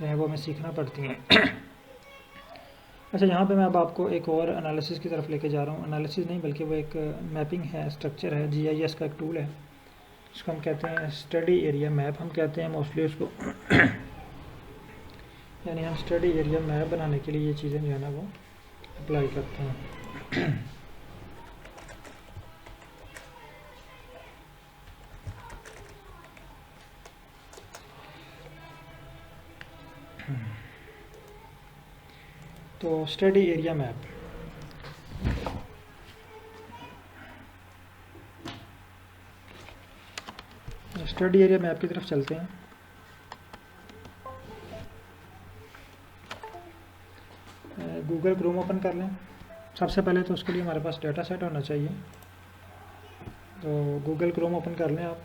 जो हैं वो हमें सीखना पड़ती हैं। अच्छा, यहाँ पे मैं अब आपको एक और एनालिसिस की तरफ लेके जा रहा हूँ। एनालिसिस नहीं बल्कि वो एक मैपिंग है, स्ट्रक्चर है, जीआईएस का एक टूल है, इसको हम कहते हैं स्टडी एरिया मैप, हम कहते हैं मोस्टली उसको। यानी हम स्टडी एरिया मैप बनाने के लिए ये चीज़ें जो है ना वो अप्लाई करते हैं। तो study area map, study area map की तरफ चलते हैं। गूगल क्रोम ओपन कर लें। सबसे पहले तो उसके लिए हमारे पास डेटा सेट होना चाहिए, तो गूगल क्रोम ओपन कर लें आप।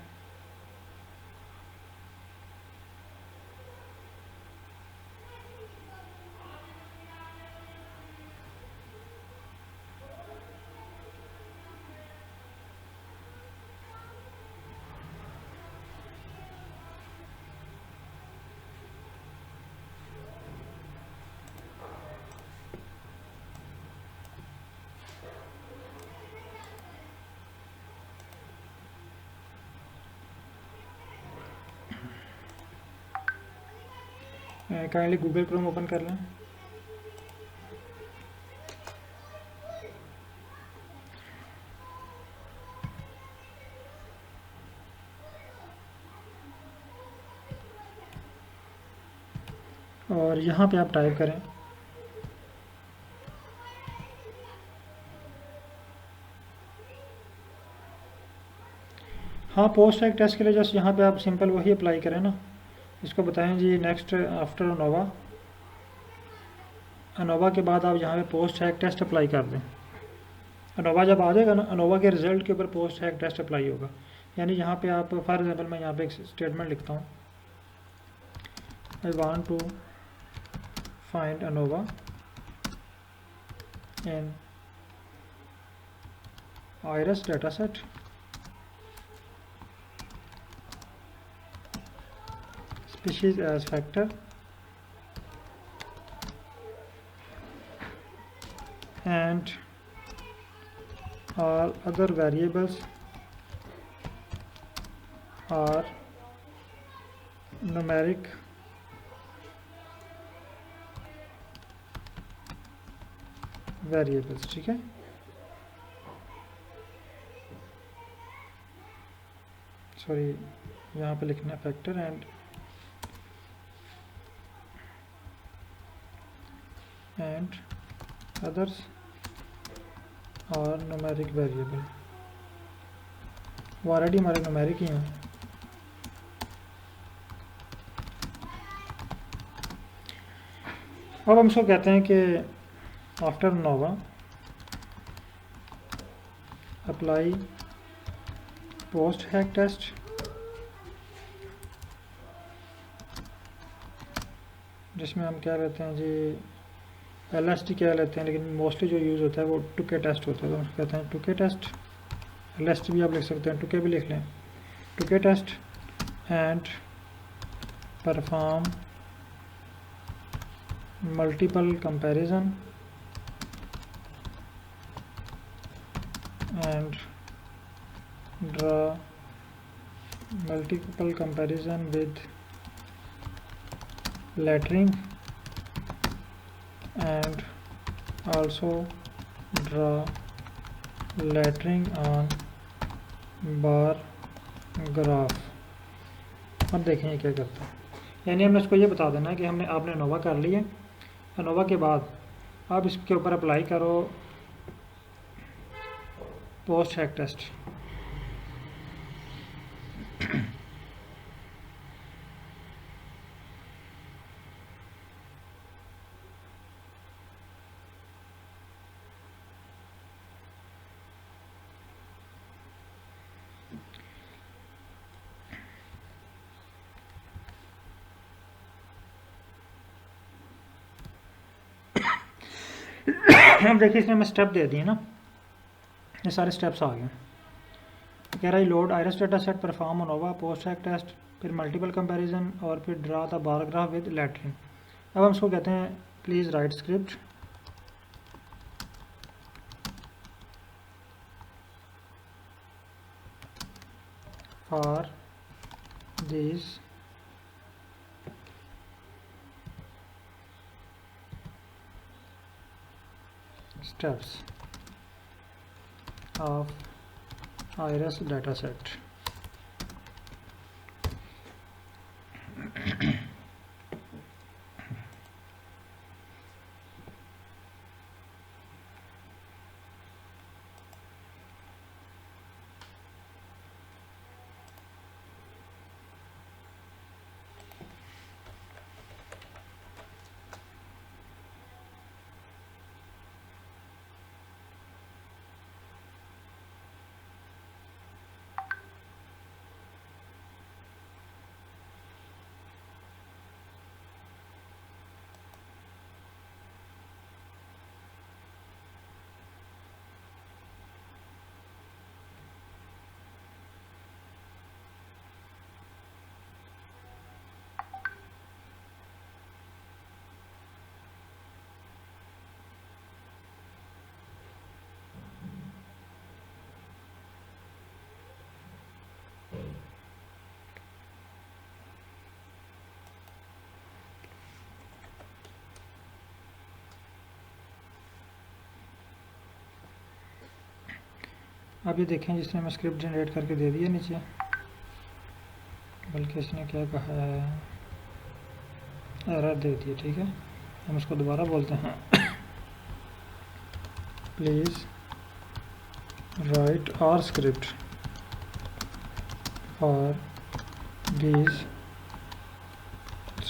काइंडली गूगल क्रोम ओपन कर लें। और यहाँ पे आप टाइप करें हाँ, पोस्ट टैग टेस्ट के लिए जस्ट यहाँ पे आप सिंपल वही अप्लाई करें ना। इसको बताएं जी नेक्स्ट आफ्टर अनोवा, अनोवा के बाद आप यहाँ पे पोस्ट टैग टेस्ट अप्लाई कर दें। अनोवा जब आ जाएगा ना, अनोवा के रिज़ल्ट के ऊपर पोस्ट टैग टेस्ट अप्लाई होगा। यानी यहाँ पे आप फॉर एग्जांपल मैं यहाँ पे एक स्टेटमेंट लिखता हूँ, I want to find ANOVA in iris data set species as factor and all other variables are numeric variables। ठीक है, सॉरी यहाँ पे लिखना है factor and others are numeric variable। वो ऑलरेडी हमारे न्यूमेरिक ही हैं। अब हम इसको कहते हैं कि आफ्टर नोवा अप्लाई पोस्ट हैक टेस्ट, जिसमें हम क्या लेते हैं जी, LST क्या लेते हैं, लेकिन मोस्टली जो यूज़ होता है वो टुके टेस्ट होता है, तो हम कहते हैं टुके टेस्ट। LST भी आप लिख सकते हैं, टुके भी लिख लें, Tukey test and perform multiple comparison and draw multiple comparison with lettering and also draw lettering on bar graph। अब देखें ये क्या करता है। यानी हमने इसको ये बता देना है कि आपने अनोवा कर ली है। अनोवा के बाद आप इसके ऊपर अप्लाई करो पोस्ट हैक टेस्ट। अब देखिए इसने हमें स्टेप दे दिए ना, ये सारे स्टेप्स आ गए। कह रहा है load iris data set, perform ANOVA post hoc test, फिर मल्टीपल कंपैरिजन और फिर draw the bar graph with lettering. अब हम इसको कहते हैं please write script for these steps of iris dataset. अब ये देखें जिसने हमें स्क्रिप्ट जनरेट करके दे दिया नीचे, बल्कि इसने क्या कहा है, एरर दे दिया। ठीक है, हम उसको दोबारा बोलते हैं please write our script for these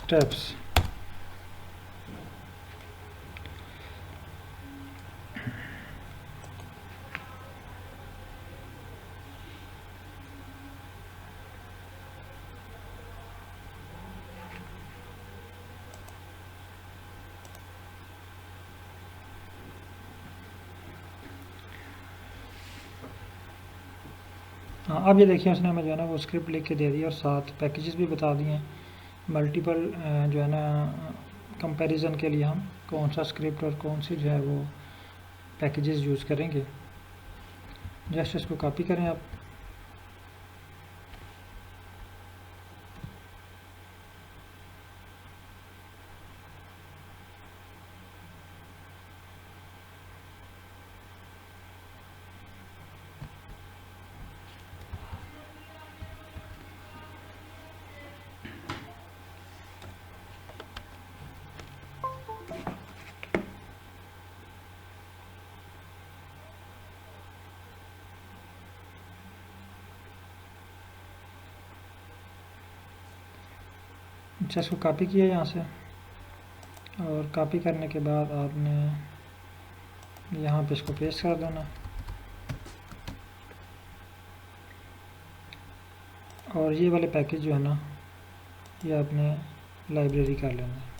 steps हाँ, अब ये देखिए उसने हमें जो है ना वो स्क्रिप्ट लिख के दे दी और साथ पैकेजेस भी बता दिए हैं। मल्टीपल जो है ना कंपैरिजन के लिए हम कौन सा स्क्रिप्ट और कौन सी जो है वो पैकेजेस यूज़ करेंगे। जस्ट इसको कॉपी करें आप। अच्छा, इसको कॉपी किया यहाँ से और कॉपी करने के बाद आपने यहाँ पे इसको पेस्ट कर देना और ये वाले पैकेज जो है ना ये आपने लाइब्रेरी कर लेना है।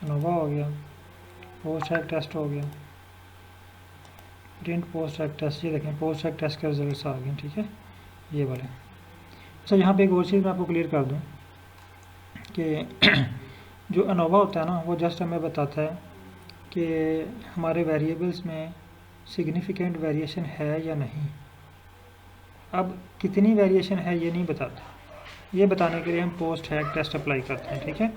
अनोवा हो गया, पोस्ट हैक टेस्ट हो गया, प्रिंट पोस्ट हैक टेस्ट। ये देखें पोस्ट हैक टेस्ट के रिजल्ट्स आ गए। ठीक है, ये वाले। अच्छा, यहाँ पे एक और चीज़ मैं आपको क्लियर कर दूँ कि जो अनोवा होता है ना वो जस्ट हमें बताता है कि हमारे वेरिएबल्स में सिग्निफिकेंट वेरिएशन है या नहीं। अब कितनी वेरिएशन है ये नहीं बताता, ये बताने के लिए हम पोस्ट हैक टेस्ट अप्लाई करते हैं। ठीक है,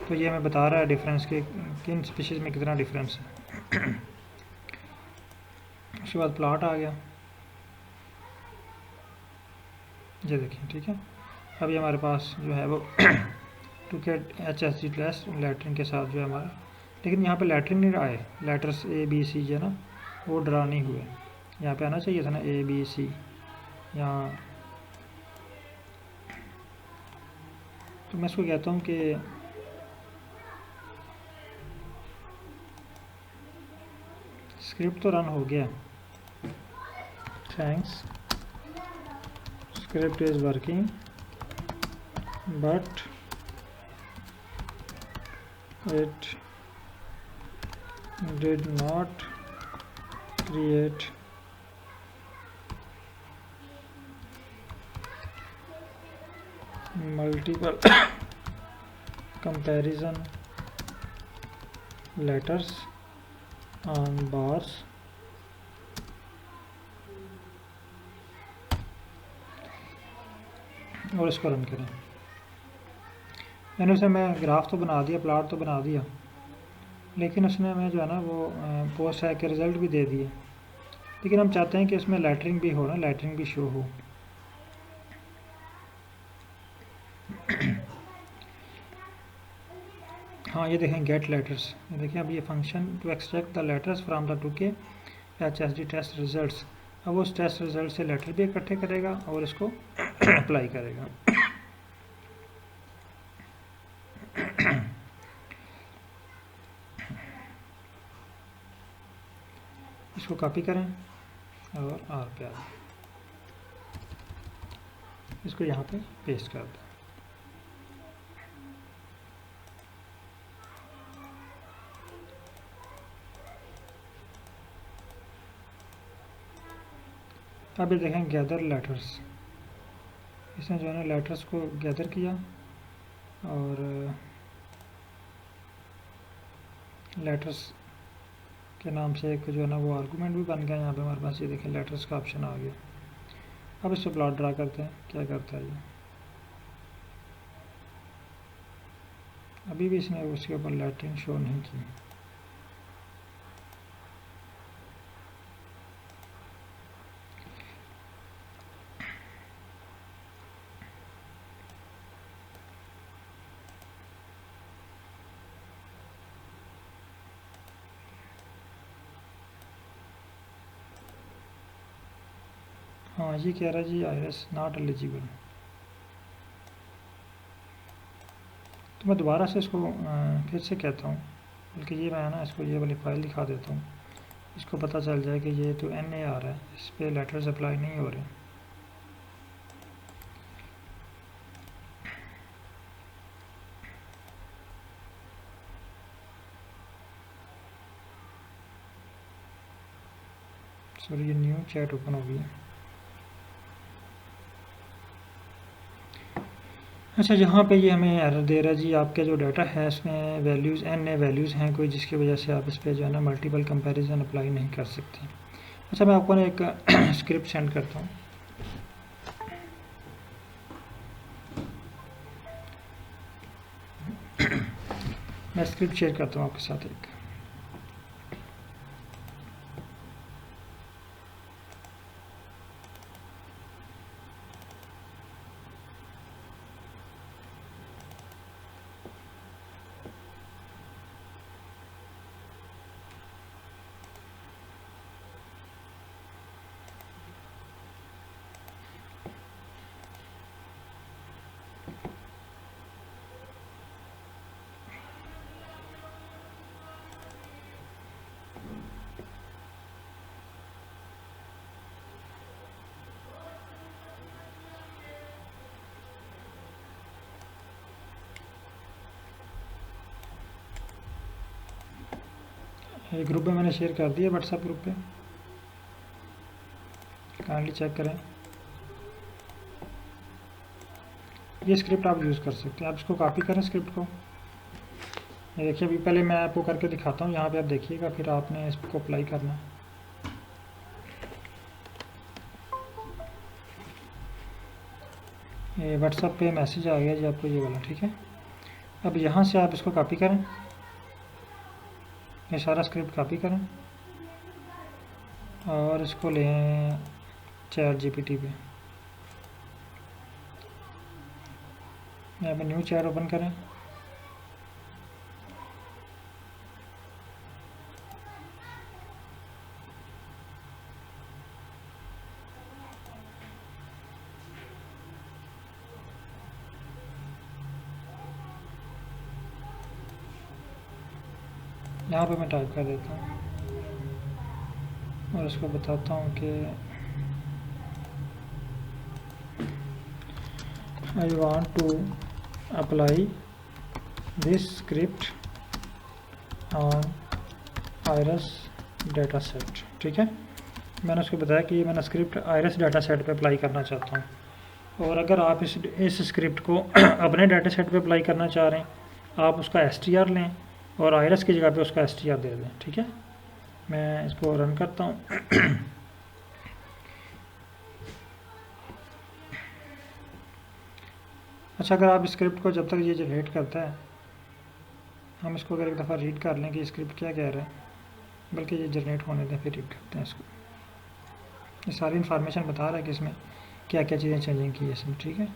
तो ये हमें बता रहा है डिफरेंस के किन स्पीशीज़ में कितना डिफरेंस है। उसके बाद प्लॉट आ गया, ये देखिए। ठीक है, अभी हमारे पास जो है वो to get HSG test lettering के साथ जो है हमारा, लेकिन यहाँ पे लैटरिन नहीं आए, लेटर्स ABC जो है ना वो ड्रा नहीं हुए। यहाँ पे आना चाहिए था ना ABC, यहाँ। तो मैं इसको कहता हूँ कि स्क्रिप्ट तो रन हो गया, thanks script is working but it did not create multiple comparison letters on bars और इसको रन करें। मैंने उसे मैं ग्राफ तो बना दिया, प्लॉट तो बना दिया, लेकिन उसने हमें जो है ना वो पोस्ट है के रिज़ल्ट भी दे दिए, लेकिन हम चाहते हैं कि इसमें लेटरिंग भी हो ना, लेटरिंग भी शो हो। हाँ ये देखें गेट लेटर्स, ये देखें अब ये function to extract the letters from the 2K HSD test results. अब वो उस टेस्ट रिजल्ट से लेटर भी इकट्ठे करेगा और इसको अप्लाई करेगा। इसको कॉपी करें और आर पे आ जाए, इसको यहाँ पे पेस्ट कर दें। अब ये देखें गैदर लेटर्स, इसने जो है ना लेटर्स को गैदर किया और लेटर्स के नाम से एक जो है ना वो आर्गूमेंट भी बन गया। यहाँ पे हमारे पास ये देखें लेटर्स का ऑप्शन आ गया। अब इसको प्लॉट ड्रा करते हैं, क्या करता है ये। अभी भी इसने उसके ऊपर लेटरिंग शो नहीं की। हाँ ये कह रहा है जी आईएस नॉट एलिजिबल। तो मैं दोबारा से इसको फिर से कहता हूँ, बल्कि ये मैं ना इसको ये वाली फाइल दिखा देता हूँ, इसको पता चल जाए कि ये तो NA आ रहा है, इस पर लेटर्स अप्लाई नहीं हो रहे। सॉरी ये न्यू चैट ओपन हो गई है। अच्छा जहाँ पे ये हमें एरर दे रहा है जी आपके जो डाटा है इसमें वैल्यूज़ NA वैल्यूज़ हैं कोई, जिसकी वजह से आप इस पर जो है ना मल्टीपल कंपैरिजन अप्लाई नहीं कर सकते। अच्छा मैं आपको ना एक स्क्रिप्ट सेंड करता हूँ। मैं स्क्रिप्ट शेयर करता हूँ आपके साथ एक। ये ग्रुप में मैंने शेयर कर दिया, व्हाट्सएप ग्रुप पे, काइंडली चेक करें। ये स्क्रिप्ट आप यूज़ कर सकते हैं। आप इसको कॉपी करें स्क्रिप्ट को। ये देखिए अभी पहले मैं आपको करके दिखाता हूँ, यहाँ पे आप देखिएगा, फिर आपने इसको अप्लाई करना है। ये व्हाट्सएप पे मैसेज आ गया जी आपको ये वाला, ठीक है। अब यहाँ से आप इसको कॉपी करें, ये सारा स्क्रिप्ट कॉपी करें और इसको लें चैट GPT पे। यहाँ पे न्यू चैट ओपन करें, यहाँ पे मैं टाइप कर देता हूँ और इसको बताता हूँ कि I want to apply this script on iris data set. ठीक है, मैंने उसको बताया कि मैंने स्क्रिप्ट आयरस डाटा सेट पे अप्लाई करना चाहता हूँ। और अगर आप इस स्क्रिप्ट को अपने डाटा सेट पे अप्लाई करना चाह रहे हैं, आप उसका str लें और आयरस की जगह पे उसका str दे दें। ठीक है, मैं इसको रन करता हूँ। अच्छा, अगर आप स्क्रिप्ट को जब तक ये जनरेट करता है, हम इसको अगर एक दफ़ा रीड कर लें कि स्क्रिप्ट क्या कह रहा है, बल्कि ये जनरेट होने दें फिर रीड करते हैं इसको। ये सारी इन्फॉर्मेशन बता रहा है कि इसमें क्या क्या चीज़ें चेंजिंग की है इसमें। ठीक है,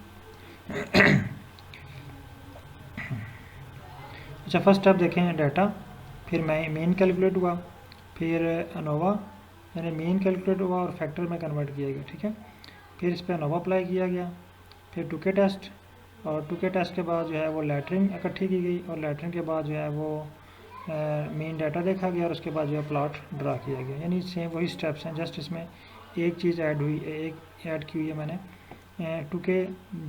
अच्छा, फर्स्ट स्टेप देखें डाटा, फिर मेन कैलकुलेट हुआ, फिर अनोवा यानी मेन कैलकुलेट हुआ और फैक्टर में कन्वर्ट किया गया। ठीक है, फिर इस पर अनोवा अप्लाई किया गया, फिर 2K टेस्ट, और 2K टेस्ट के बाद जो है वो लैटरिंग इकट्ठी की गई, और लैटरिंग के बाद जो है वो मेन डाटा देखा गया, और उसके बाद जो है प्लॉट ड्रा किया गया। यानी सेम वही स्टेप्स हैं, जस्ट इसमें एक चीज़ ऐड हुई, एक ऐड की हुई है मैंने, 2K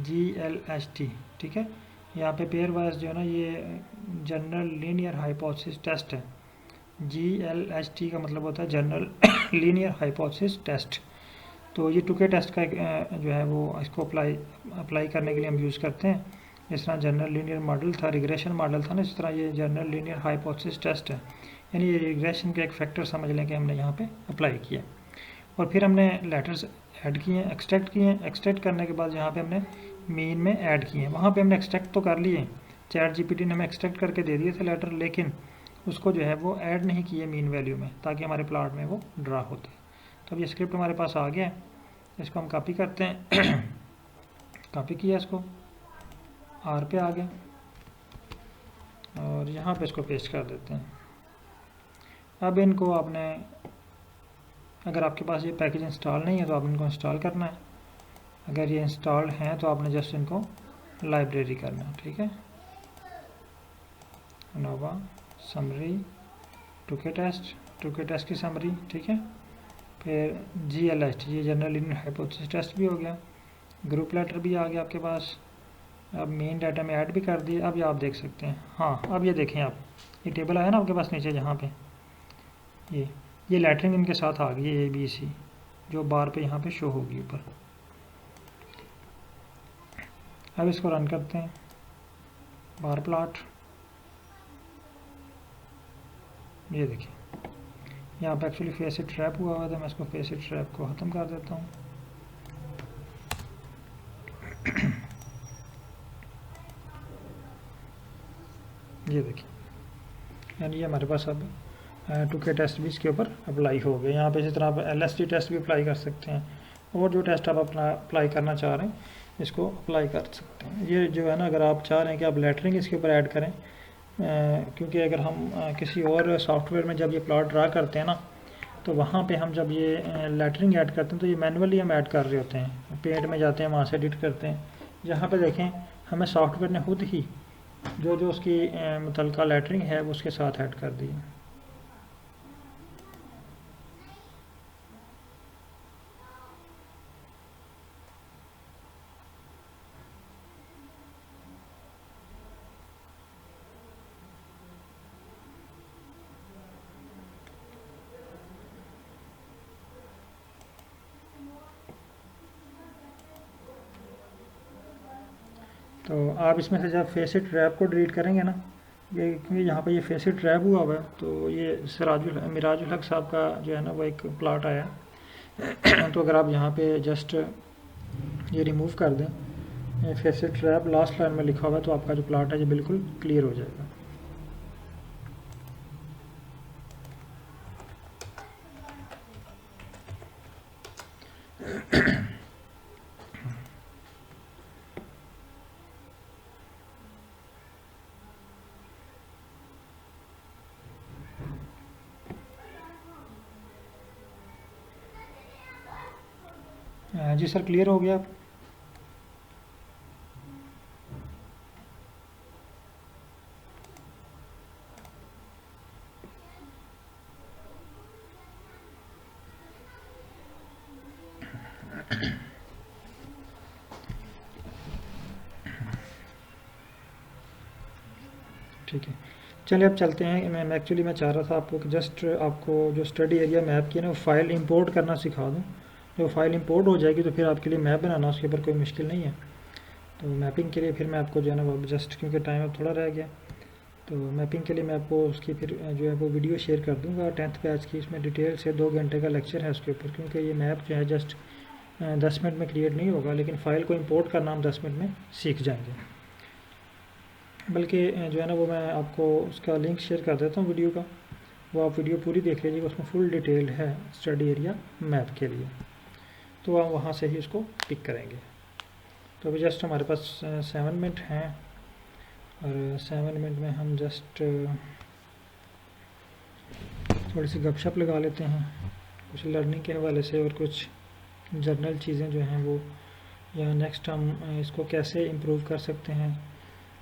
GLHT। ठीक है, यहाँ पे पेयर वाइज जो है ना ये जनरल लीनियर हाइपोथेसिस टेस्ट है। GLHT का मतलब होता है जनरल लीनियर हाइपोथेसिस टेस्ट। तो ये 2K टेस्ट का जो है वो इसको अप्लाई करने के लिए हम यूज़ करते हैं। जिस तरह जनरल लीनियर मॉडल था, रिग्रेशन मॉडल था ना, इस तरह ये जनरल लीनियर हाइपोथेसिस टेस्ट है। यानी ये रिग्रेशन के एक फैक्टर समझ लें कि हमने यहाँ पे अप्लाई किया। और फिर हमने लेटर्स ऐड किए हैं, एक्सट्रैक्ट किए हैं। एक्सट्रैक्ट करने के बाद यहाँ पे हमने मीन में ऐड किए हैं। वहाँ पे हमने एक्सट्रैक्ट तो कर लिए, ChatGPT ने हमें एक्सट्रैक्ट करके दे दिए थे लेटर, लेकिन उसको जो है वो ऐड नहीं किए मीन वैल्यू में, ताकि हमारे प्लॉट में वो ड्रा होते। तो अब ये स्क्रिप्ट हमारे पास आ गया है, इसको हम कॉपी करते हैं। कॉपी किया, इसको R पे आ गया, और यहाँ पे इसको पेस्ट कर देते हैं। अब इनको आपने, अगर आपके पास ये पैकेज इंस्टॉल नहीं है तो आप इनको इंस्टॉल करना है। अगर ये इंस्टॉल्ड हैं तो आपने जस्ट इनको लाइब्रेरी करना है। ठीक है, नोवा समरी 2K टेस्ट की समरी। ठीक है, फिर GLHT, ये जनरल लीनियर हाइपोथेसिस टेस्ट भी हो गया, ग्रुप लेटर भी आ गया आपके पास। अब मेन डाटा में ऐड भी कर दिए। अब ये आप देख सकते हैं, हाँ अब ये देखें आप, ये टेबल आया ना आपके पास नीचे, जहाँ पे ये लेटरिंग इनके साथ आ गई है, ABC, जो बार पे यहाँ पे शो होगी ऊपर। अब इसको रन करते हैं, बार प्लॉट, ये देखिए यहाँ पे एक्चुअली फेसिट ट्रैप हुआ हुआ था। मैं इसको फेसिट ट्रैप को ख़त्म कर देता हूँ। ये देखिए, यानी ये हमारे पास अब 2K टेस्ट भी इसके ऊपर अप्लाई हो गए। यहाँ पे इसी तरह आप LST टेस्ट भी अप्लाई कर सकते हैं, और जो टेस्ट आप अपना अप्लाई करना चाह रहे हैं इसको अप्लाई कर सकते हैं। ये जो है ना, अगर आप चाह रहे हैं कि आप लेटरिंग इसके ऊपर ऐड करें, क्योंकि अगर हम किसी और सॉफ्टवेयर में जब ये प्लॉट ड्रा करते हैं ना, तो वहाँ पे हम जब ये लेटरिंग ऐड करते हैं तो ये मैनुअली हम ऐड कर रहे होते हैं। पेंट में जाते हैं, वहाँ से एडिट करते हैं। यहाँ पे देखें, हमें सॉफ्टवेयर ने खुद ही जो जो उसकी मुतलका लेटरिंग है वो उसके साथ ऐड कर दी है। तो आप इसमें से जब फेसिट ट्रैप को डिलीट करेंगे ना, ये क्योंकि यहाँ पे ये फेसिट ट्रैप हुआ हुआ है, तो ये मिराजुल हक साहब का जो है ना वो एक प्लॉट आया। तो अगर आप यहाँ पे जस्ट ये रिमूव कर दें, फेसिट ट्रैप लास्ट लाइन में लिखा हुआ है, तो आपका जो प्लॉट है ये बिल्कुल क्लियर हो जाएगा। जी सर, क्लियर हो गया। ठीक है, चलिए अब चलते हैं। मैं एक्चुअली मैं चाह रहा था आपको जस्ट आपको जो स्टडी एरिया मैप की है ना वो फ़ाइल इंपोर्ट करना सिखा दूँ। जब फाइल इंपोर्ट हो जाएगी तो फिर आपके लिए मैप बनाना उसके ऊपर कोई मुश्किल नहीं है। तो मैपिंग के लिए फिर मैं आपको जो है ना वो जस्ट क्योंकि टाइम अब थोड़ा रह गया, तो मैपिंग के लिए मैं आपको उसकी फिर जो है वो वीडियो शेयर कर दूंगा 10th बैच की। इसमें डिटेल से 2 घंटे का लेक्चर है उसके ऊपर, क्योंकि ये मैप जो है जस्ट 10 मिनट में क्रिएट नहीं होगा, लेकिन फ़ाइल को इंपोर्ट करना हम 10 मिनट में सीख जाएंगे। बल्कि जो है ना वो मैं आपको उसका लिंक शेयर कर देता हूँ वीडियो का, वो आप वीडियो पूरी देख लीजिएगा, उसमें फुल डिटेल्ड है स्टडी एरिया मैप के लिए, तो आप वहाँ से ही उसको पिक करेंगे। तो अभी जस्ट हमारे पास 7 मिनट हैं, और 7 मिनट में हम जस्ट थोड़ी सी गपशप लगा लेते हैं कुछ लर्निंग के हवाले से, और कुछ जर्नल चीज़ें जो हैं वो, या नेक्स्ट हम इसको कैसे इम्प्रूव कर सकते हैं,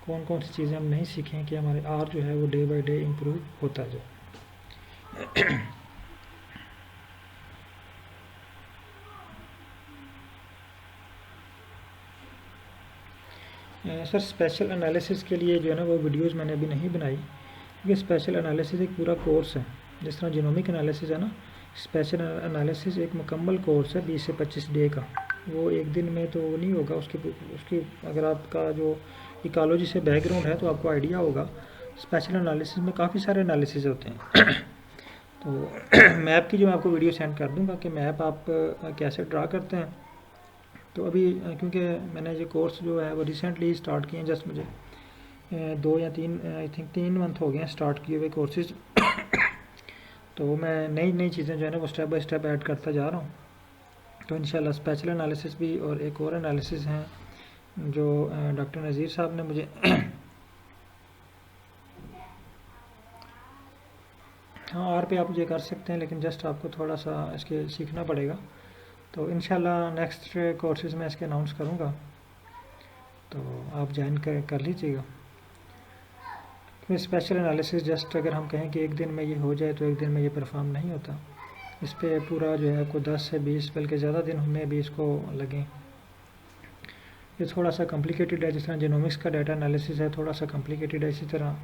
कौन कौन सी चीज़ें हम नहीं सीखें कि हमारे आर जो है वो डे बाय डे इम्प्रूव होता जाए। सर स्पेशल एनालिसिस के लिए जो है ना वो वीडियोस मैंने अभी नहीं बनाई, क्योंकि स्पेशल एनालिसिस एक पूरा कोर्स है। जिस तरह जीनोमिक एनालिसिस है ना, स्पेशल एनालिसिस एक मुकम्मल कोर्स है 20 से 25 डे का। वो एक दिन में तो नहीं होगा। उसकी अगर आपका जो इकोलॉजी से बैकग्राउंड है तो आपको आइडिया होगा। स्पेशल एनालिसिस में काफ़ी सारे एनालिसिस होते हैं। तो मैप की जो मैं आपको वीडियो सेंड कर दूँगा कि मैप आप कैसे ड्रा करते हैं। तो अभी क्योंकि मैंने ये कोर्स जो है वो रिसेंटली स्टार्ट किए हैं, जस्ट मुझे 2 या 3 आई थिंक 3 मंथ हो गए हैं स्टार्ट किए हुए कोर्सेज। तो मैं नई नई चीज़ें जो है ना वो स्टेप बाय स्टेप ऐड करता जा रहा हूँ। तो इंशाल्लाह स्पेशल एनालिसिस भी, और एक और एनालिसिस हैं जो डॉक्टर नज़ीर साहब ने मुझे हाँ आर पे आप ये कर सकते हैं, लेकिन जस्ट आपको थोड़ा सा इसके सीखना पड़ेगा। तो इंशाल्लाह नेक्स्ट कोर्सेज में इसके अनाउंस करूँगा, तो आप ज्वाइन कर लीजिएगा। तो स्पेशल एनालिसिस जस्ट अगर हम कहें कि एक दिन में ये हो जाए तो एक दिन में ये परफॉर्म नहीं होता। इस पर पूरा जो है आपको 10 से 20 बल्कि ज़्यादा दिन में भी इसको लगें। ये थोड़ा सा कॉम्प्लिकेटेड है, जिस तरह जीनोमिक्स का डाटा एनालिसिस है थोड़ा सा कॉम्प्लिकेटेड है, इसी तरह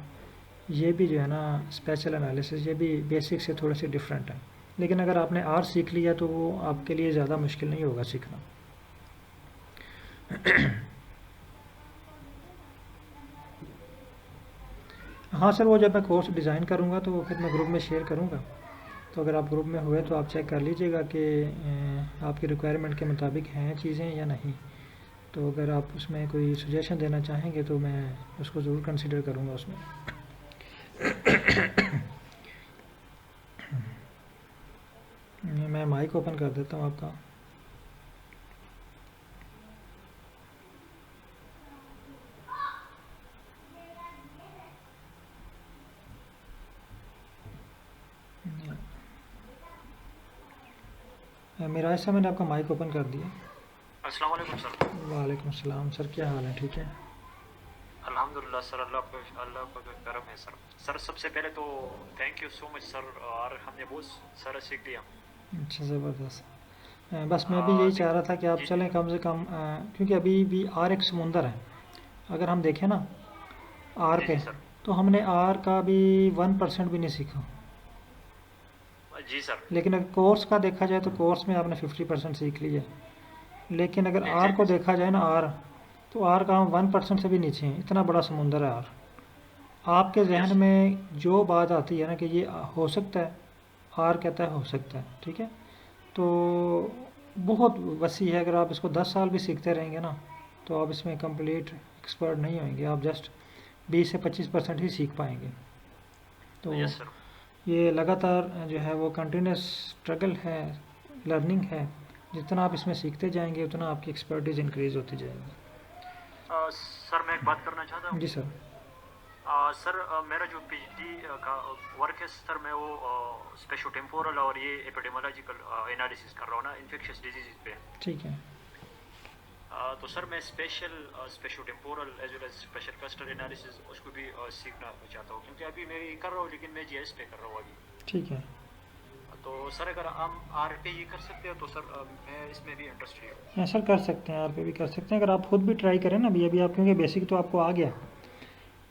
ये भी जो है ना स्पेशल एनालिसिस ये भी बेसिक से थोड़ा सी डिफरेंट है। लेकिन अगर आपने आर सीख लिया तो वो आपके लिए ज़्यादा मुश्किल नहीं होगा सीखना। हाँ सर, वो जब मैं कोर्स डिज़ाइन करूँगा तो फिर मैं ग्रुप में शेयर करूँगा। तो अगर आप ग्रुप में हुए तो आप चेक कर लीजिएगा कि आपकी रिक्वायरमेंट के मुताबिक हैं चीज़ें या नहीं। तो अगर आप उसमें कोई सजेशन देना चाहेंगे तो मैं उसको ज़रूर कंसिडर करूँगा उसमें। मैं माइक ओपन कर देता हूँ आपका। मेरा ऐसा मैंने आपका माइक ओपन कर दिया। अस्सलाम वालेकुम सर। वालेकुम सलाम सर, क्या हाल है? ठीक है अल्हम्दुलिल्लाह सर, अल्लाह का करम है सर। सर सबसे पहले तो thank you so much sir, और हमने बहुत सारा सीख लिया। अच्छा ज़बरदस्त। बस मैं भी यही चाह रहा था कि आप चलें कम से कम, क्योंकि अभी भी आर एक समुंदर है। अगर हम देखें ना आर पे, तो हमने आर का भी 1% भी नहीं सीखा। जी सर। लेकिन अगर कोर्स का देखा जाए तो कोर्स में आपने 50% सीख लिया। लेकिन अगर आर को देखा जाए ना, आर तो आर का हम 1% से भी नीचे हैं। इतना बड़ा समुंदर है आर। आपके जहन में जो बात आती है ना कि ये हो सकता है, आर कहता है हो सकता है, ठीक है, तो बहुत वसी है। अगर आप इसको 10 साल भी सीखते रहेंगे ना तो आप इसमें कंप्लीट एक्सपर्ट नहीं होंगे। आप जस्ट 20 से 25% ही सीख पाएंगे। तो ये लगातार जो है वो कंटिन्यूस स्ट्रगल है, लर्निंग है। जितना आप इसमें सीखते जाएंगे उतना आपकी एक्सपर्टीज इंक्रीज होती जाएगी। सर मैं एक बात करना चाहता हूँ। जी सर। सर मेरा जो पीएचडी का वर्क है सर, मैं वो स्पेशो टेम्पोरल और ये एपिडेमियोलॉजिकल एनालिसिस कर रहा हूँ ना इन्फेक्शियस डिजीज़ पे। ठीक है। तो सर मैं spatio temporal as well as spatial cluster analysis उसको भी सीखना चाहता हूँ, क्योंकि अभी मैं ये कर रहा हूँ लेकिन मैं जीएस पे कर रहा हूँ अभी। ठीक है। तो सर अगर हम आर पे ये कर सकते हो तो सर मैं इसमें भी इंटरेस्टेड हूँ। सर कर सकते हैं, आर पे भी कर सकते हैं अगर आप खुद भी ट्राई करें ना। अभी आप क्योंकि बेसिक तो आपको आ गया,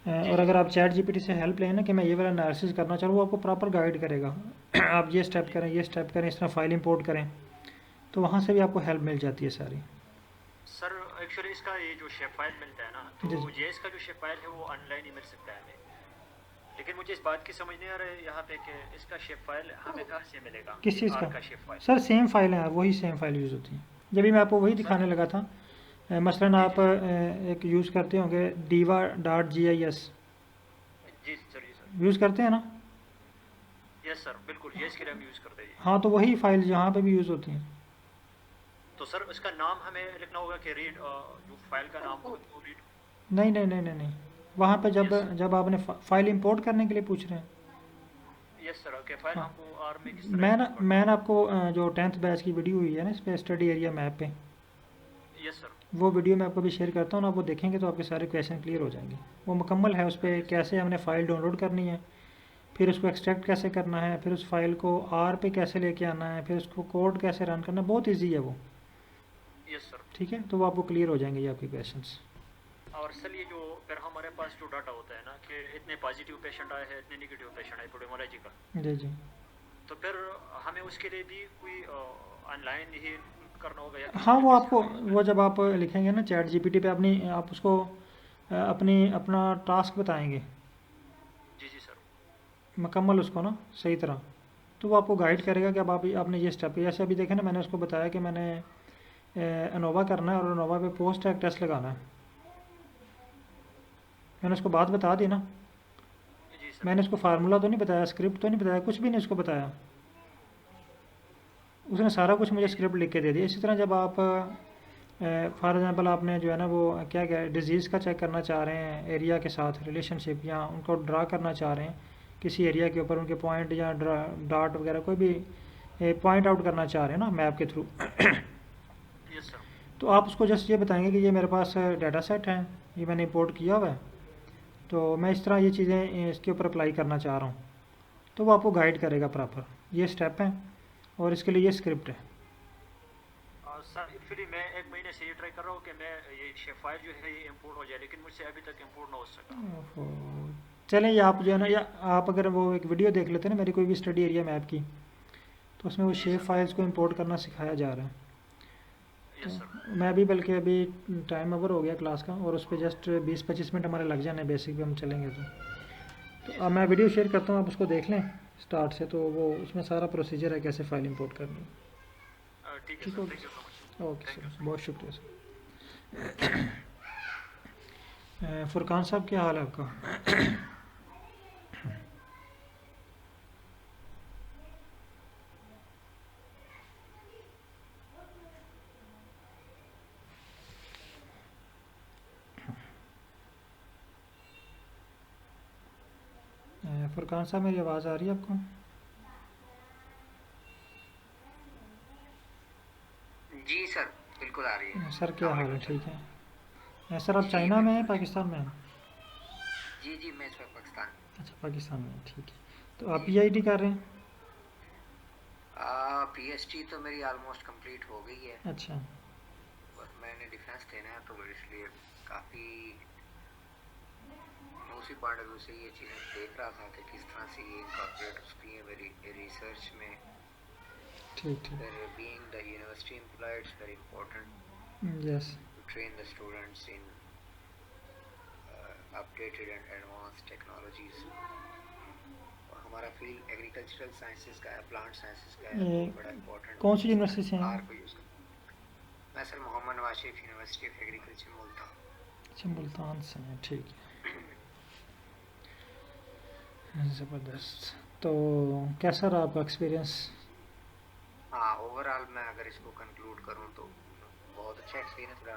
जी और जी अगर सर। आप चैट जीपीटी से हेल्प लें ना कि मैं ये वाला एनालिसिस करना चाह रहा हूँ, वो आपको प्रॉपर गाइड करेगा। आप ये स्टेप जी करें, ये स्टेप करें, इस तरह फाइल इंपोर्ट करें, तो वहाँ से भी आपको हेल्प मिल जाती है सारी। सर एक्चुअली इसका ये जो शेप फाइल मिलता है ना, तो जी जी। जेएस का जो शेप फाइल है वो ऑनलाइन ही मिल सकता है हमें, लेकिन मुझे इस बात की समझ नहीं आ रहा है यहाँ पे कि इसका शेप फाइल हमें कहाँ से मिलेगा, किस ये चीज़ आर का? का shape file. Sir same file है, वही सेम फाइल यूज़ होती है। जब भी मैं आपको वही सर दिखाने लगा था। मसलन जी आप जी सर। एक यूज़ करते होंगे diva.gis, जी सर जी सर। यूज़ करते हैं ना? यस सर, बिल्कुल जेएस के लिए हम यूज़ करते हैं ये। हाँ, तो वही फाइल यहाँ पे भी यूज़ होती हैं। तो सर इसका नाम हमें लिखना होगा कि रीड, जो फाइल का नाम होगा वो रीड। नहीं नहीं नहीं नहीं नहीं, वहाँ पे जब यस सर। जब आपने फाइल इंपोर्ट करने के लिए पूछ रहे हैं। यस सर, ओके फाइल हाँ, हमको आर में किस तरह इंपोर्ट करनी होगी। आपको जो 10th बैच की वीडियो हुई है ना इस पे, स्टडी एरिया मैप पे, यस सर। वो वीडियो मैं आपको भी शेयर करता हूँ ना, आप वो देखेंगे तो आपके सारे क्वेश्चन क्लियर हो जाएंगे। वो मुकम्मल है, उस पर यस कैसे हमने फ़ाइल डाउनलोड करनी है, फिर उसको एक्सट्रैक्ट कैसे करना है, फिर उस फाइल को आर पे कैसे लेके आना है, फिर उसको कोड कैसे रन करना है, बहुत ईजी है वो। Yes sir. ठीक है, तो वो आपको क्लियर हो जाएंगे ये आपके क्वेश्चंस। और सर ये जो फिर हमारे पास जो डाटा होता है ना कि इतने पॉजिटिव पेशेंट आए हैं, इतने नेगेटिव पेशेंट आए एपिडेमोलॉजी का, जी जी। तो फिर हमें उसके लिए भी कोई ऑनलाइन ही करना होगा या हाँ, फिजिकल वो बेसिस आपको, पे उसमें। वो जब आप लिखेंगे ना चैट जीपीटी पे अपनी, आप उसको अपनी अपना टास्क बताएंगे जी जी सर। मुकम्मल उसको ना सही तरह, तो वो आपको गाइड यस सर। करेगा कि अब आप आपने ये स्टेप, जैसे अभी देखें ना, मैंने उसको बताया कि मैंने अनोवा करना है और अनोवा पे पोस्ट टैग टेस्ट लगाना है। मैंने उसको बात बता दी ना, जी सर। मैंने उसको फार्मूला तो नहीं बताया, स्क्रिप्ट तो नहीं बताया, कुछ भी नहीं उसको बताया। उसने सारा कुछ मुझे जी जी। स्क्रिप्ट लिख के दे दिया। इसी तरह जब आप फॉर एग्ज़ाम्पल आपने जो है ना वो क्या क्या डिजीज़ का चेक करना चाह रहे हैं एरिया के साथ रिलेशनशिप, या उनको ड्रा करना चाह रहे हैं किसी एरिया के ऊपर, उनके पॉइंट या डॉट वगैरह कोई भी पॉइंट आउट करना चाह रहे हैं ना मैप के थ्रू, यस सर। तो आप उसको जस्ट ये बताएंगे कि ये मेरे पास डाटा सेट है, ये मैंने इंपोर्ट किया हुआ है, तो मैं इस तरह ये चीज़ें इसके ऊपर अप्लाई करना चाह रहा हूँ, तो वो आपको गाइड करेगा प्रॉपर। ये स्टेप है और इसके लिए ये स्क्रिप्ट है। सर एक्चुअली मैं एक महीने से ये ट्राई कर रहा हूँ कि मैं ये शेप फाइल जो है ये इंपोर्ट हो जाए, लेकिन मुझसे अभी तक इंपोर्ट ना हो सका। ओहो। चलें, ये आप जो है ना, या आप अगर वो एक वीडियो देख लेते हैं ना मेरी कोई भी स्टडी एरिया मैप की, तो उसमें वो जी शेप सर। फाइल्स को इंपोर्ट करना सिखाया जा रहा है। तो यस सर। मैं भी, बल्कि अभी टाइम ओवर हो गया क्लास का और उस पर जस्ट 20-25 मिनट हमारे लग जाने बेसिक पे हम चलेंगे तो जी अब सर। मैं वीडियो शेयर करता हूँ, आप उसको देख लें स्टार्ट से, तो वो उसमें सारा प्रोसीजर है कैसे फ़ाइल इंपोर्ट करनी है। ठीक है ठीक सर, होगा। Thank you so much. Okay thank you sir, sir. बहुत शुक्रिया सर। फुरकान साहब, क्या हाल है आपका? फुरकान साहब, मेरी आवाज़ आ रही है आपको? जी सर, बिल्कुल आ रही है। सर क्या अस्सलाम हाल है? वालेकुम सर। ठीक है सर। आप जी चाइना में हैं, बिल्कुल अच्छे। पाकिस्तान में हैं? जी जी, मैं इस वक्त पाकिस्तान में अच्छा, पाकिस्तान में हैं, ठीक है। तो हूँ। आप जी पीआईडी कर रहे हैं? पीएचडी तो मेरी ऑलमोस्ट कंप्लीट हो गई है, अच्छा। बस मैंने डिफेंस देना है तो इसलिए काफ़ी मैं उसी पॉइंट ऑफ व्यू से ये चीज़ें देख रहा था कि किस तरह से ये इनकॉर्पोरेट उसकी है मेरी रिसर्च में। ठीक ठीक। फिर being the university employ it's very important yes. To train the students in updated and advance technologies. हमारा फील्ड एग्रीकल्चरल साइंसेज का है, प्लांट साइंसेज का है, तो बड़ा इंपॉर्टेंट कौन है सी जिस यूनिवर्सिटी से तरह हैं? आर को यूज़ करना। मैं sir Mohammad Washif university of agriculture Multan. अच्छा, मुल्तान से हैं, ठीक है, ज़बरदस्त। तो कैसा रहा आपका एक्सपीरियंस? हाँ, ओवरऑल मैं अगर इसको कंक्लूड करूँ तो बहुत अच्छा एक्सपीरियंस रहा,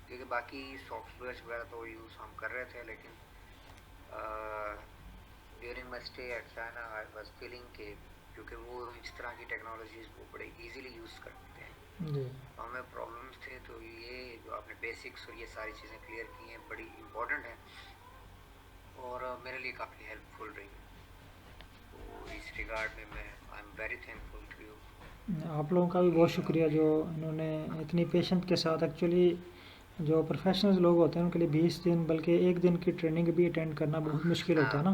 क्योंकि बाकी सॉफ्टवेयर वगैरह तो यूज़ हम कर रहे थे, लेकिन during my stay at China I was feeling कि क्योंकि वो इस तरह की टेक्नोलॉजीज़ वो बड़े इजीली यूज़ करते हैं, जी। तो हमें प्रॉब्लम्स थे। तो ये जो आपने बेसिक्स और ये सारी चीज़ें क्लियर की हैं बड़ी इम्पोर्टेंट हैं और मेरे लिए काफ़ी हेल्पफुल रही। तो इस रिगार्ड में मैं I am very thankful to you आप लोगों का भी कि बहुत शुक्रिया आपने। जो इन्होंने इतनी पेशेंट के साथ, एक्चुअली जो प्रोफेशनल्स लोग होते हैं उनके लिए 20 दिन बल्कि एक दिन की ट्रेनिंग भी अटेंड करना बहुत मुश्किल होता है ना।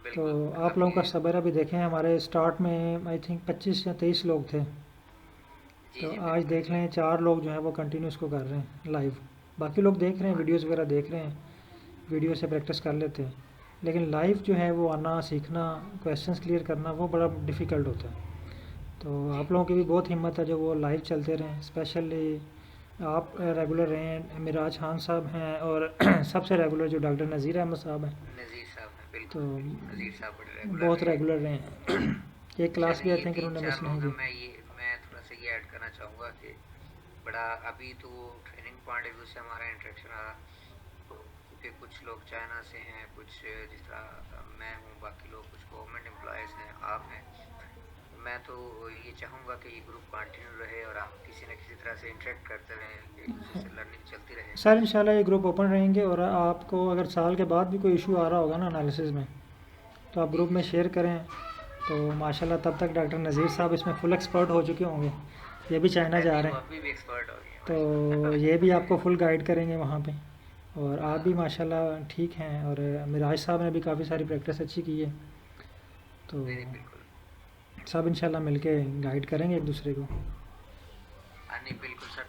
तो बिल्कुल आप लोगों का अभी सब्र अभी देखें, हमारे स्टार्ट में आई थिंक 25 या 23 लोग थे, जी तो जी आज बिल्कुल देख लें 4 लोग जो हैं वो कंटिन्यू इसको कर रहे हैं लाइव। बाकी लोग देख रहे हैं, वीडियोस वगैरह देख रहे हैं, वीडियो से प्रैक्टिस कर लेते हैं, लेकिन लाइव जो है वो आना सीखना, क्वेश्चंस क्लियर करना वो बड़ा डिफ़िकल्ट होता है। तो जी आप लोगों की भी बहुत हिम्मत है जो वो लाइव चलते रहें, स्पेशली आप रेगुलर रहें, मिराज खान साहब हैं और सबसे रेगुलर जो डॉक्टर नज़ीर अहमद साहब हैं, नज़ीर साहब हैं, तो बिल्कुल बिल्कुल नज़ीर साहब बड़े रेगुलर बहुत रहे हैं। रेगुलर रहें। एक क्लास चलें भी आई ये थिंक तीन उन्होंने चार मिस नहीं लोग हैं, की। मैं थोड़ा सा ये ऐड करना चाहूँगा कि बड़ा अभी तो ट्रेनिंग पॉइंट ऑफ व्यू से हमारा इंटरेक्शन रहा, क्योंकि कुछ लोग चाइना से हैं, कुछ जिस तरह मैं हूँ, बाकी लोग कुछ गवर्नमेंट एम्प्लॉयज़ हैं, आप हैं। मैं तो ये चाहूँगा कि ये ग्रुप कंटिन्यू रहे और हम किसी न किसी तरह से इंटरेक्ट करते रहें, एक दूसरे से लर्निंग चलती रहे। सर इंशाल्लाह ये ग्रुप ओपन रहेंगे, और आपको अगर साल के बाद भी कोई इशू आ रहा होगा ना एनालिसिस में, तो आप जी ग्रुप जी में सर। शेयर करें। तो माशाल्लाह तब तक डॉक्टर नज़ीर साहब इसमें फुल एक्सपर्ट हो चुके होंगे, ये भी चाइना जा नहीं, रहे वो हैं, अभी भी एक्सपर्ट हो गए हैं तो माशाल्लाह। ये भी आपको फुल गाइड करेंगे वहाँ पे। और आप भी हाँ माशाल्लाह ठीक हैं, और मिराज साहब ने भी काफ़ी सारी प्रैक्टिस अच्छी की है, तो नहीं नहीं बिल्कुल। सब इंशाल्लाह मिलके गाइड करेंगे एक दूसरे को। हाँ नहीं बिल्कुल सर,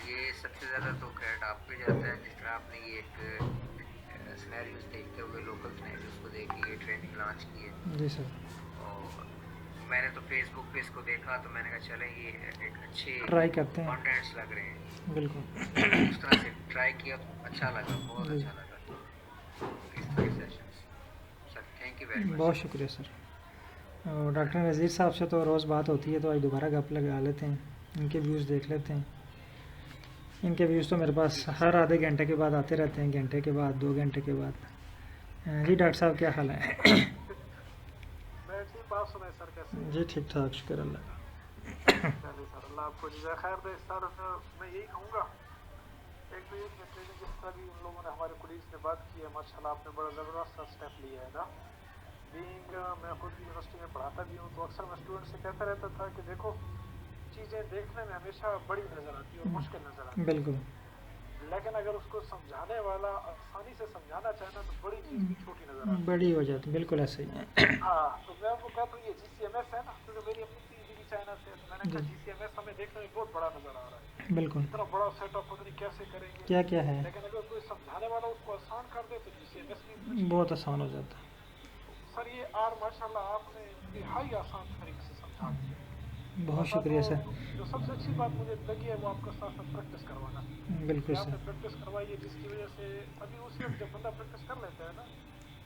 ये सबसे ज़्यादा तो क्रेडिट आप पे जाता है, जिस तरह आपने ये एक सिनेरियोज देखते हुए, लोकल सिनेरियोज को देख के ये ट्रेनिंग लॉन्च की है। जी सर। और मैंने तो फेसबुक पे इसको देखा तो मैंने कहा चले ये एक अच्छे ट्राई करते हैं। कंटेंट्स लग रहे हैं, बिल्कुल। तो उस तरह से ट्राई किया तो अच्छा लगा, बहुत जी, अच्छा लगा। तो इस तरह के sessions, sir thank you very much बहुत सर। शुक्रिया सर। और डॉक्टर नज़ीर साहब से तो रोज़ बात होती है, तो आज दोबारा गप लगा लेते हैं, इनके व्यूज़ देख लेते हैं। इनके व्यूज़ तो मेरे पास जी जी हर सर। आधे घंटे के बाद आते रहते हैं, घंटे के बाद, 2 घंटे के बाद। जी डॉक्टर साहब क्या हाल है? मैं ठीक, आप सुनाए सर कैसे हैं? जी ठीक ठाक, शुक्र अल्लाह का। चलिए सर, अल्लाह आपको जज़ाय खैर दे सर। मैं यही कहूँगा, एक तो ये कि ट्रेनिंग जिस तरह भी उन लोगों ने, हमारे कुलीग्स ने बात की है, माशाल्लाह आपने बड़ा ज़बरदस्त सा स्टेप लिया है ना। बीइंग मैं खुद भी यूनिवर्सिटी में पढ़ाता भी हूँ, तो अक्सर मैं स्टूडेंट से कहता रहता था कि देखो, चीज़ें देखने में हमेशा बड़ी नज़र आती है और मुश्किल नज़र आती है, बिल्कुल। लेकिन अगर उसको समझाने वाला आसानी से समझाना चाहे ना, तो बड़ी चीज़ भी छोटी नज़र आती है। बड़ी हो जाती, बिल्कुल ऐसे ही है। हाँ, तो मैं आपको कहता हूँ ये GCMS है ना, क्योंकि मेरी अपनी पीजी चाइना से है, तो मैंने कहा जी GCMS हमें देखने में बहुत बड़ा नज़र आ रहा है, बिल्कुल। इतना बड़ा सेटअप पता नहीं कैसे करेंगे, क्या क्या है, लेकिन अगर कोई समझाने वाला उसको आसान कर दे तो GCMS भी उतना चीज़ बहुत नहीं आसान है। हो जाता है। तो सर ये आर माशाल्लाह आपने इंतहाई आसान तरीके से समझा दिया। बहुत और सर शुक्रिया सर। जो सबसे अच्छी बात मुझे लगी है वो आपका साथ साथ प्रैक्टिस करवाना, कि बिल्कुल आपने सर। प्रैक्टिस करवाई है, जिसकी वजह से अभी उसी वक्त जब बंदा प्रैक्टिस कर लेता है ना,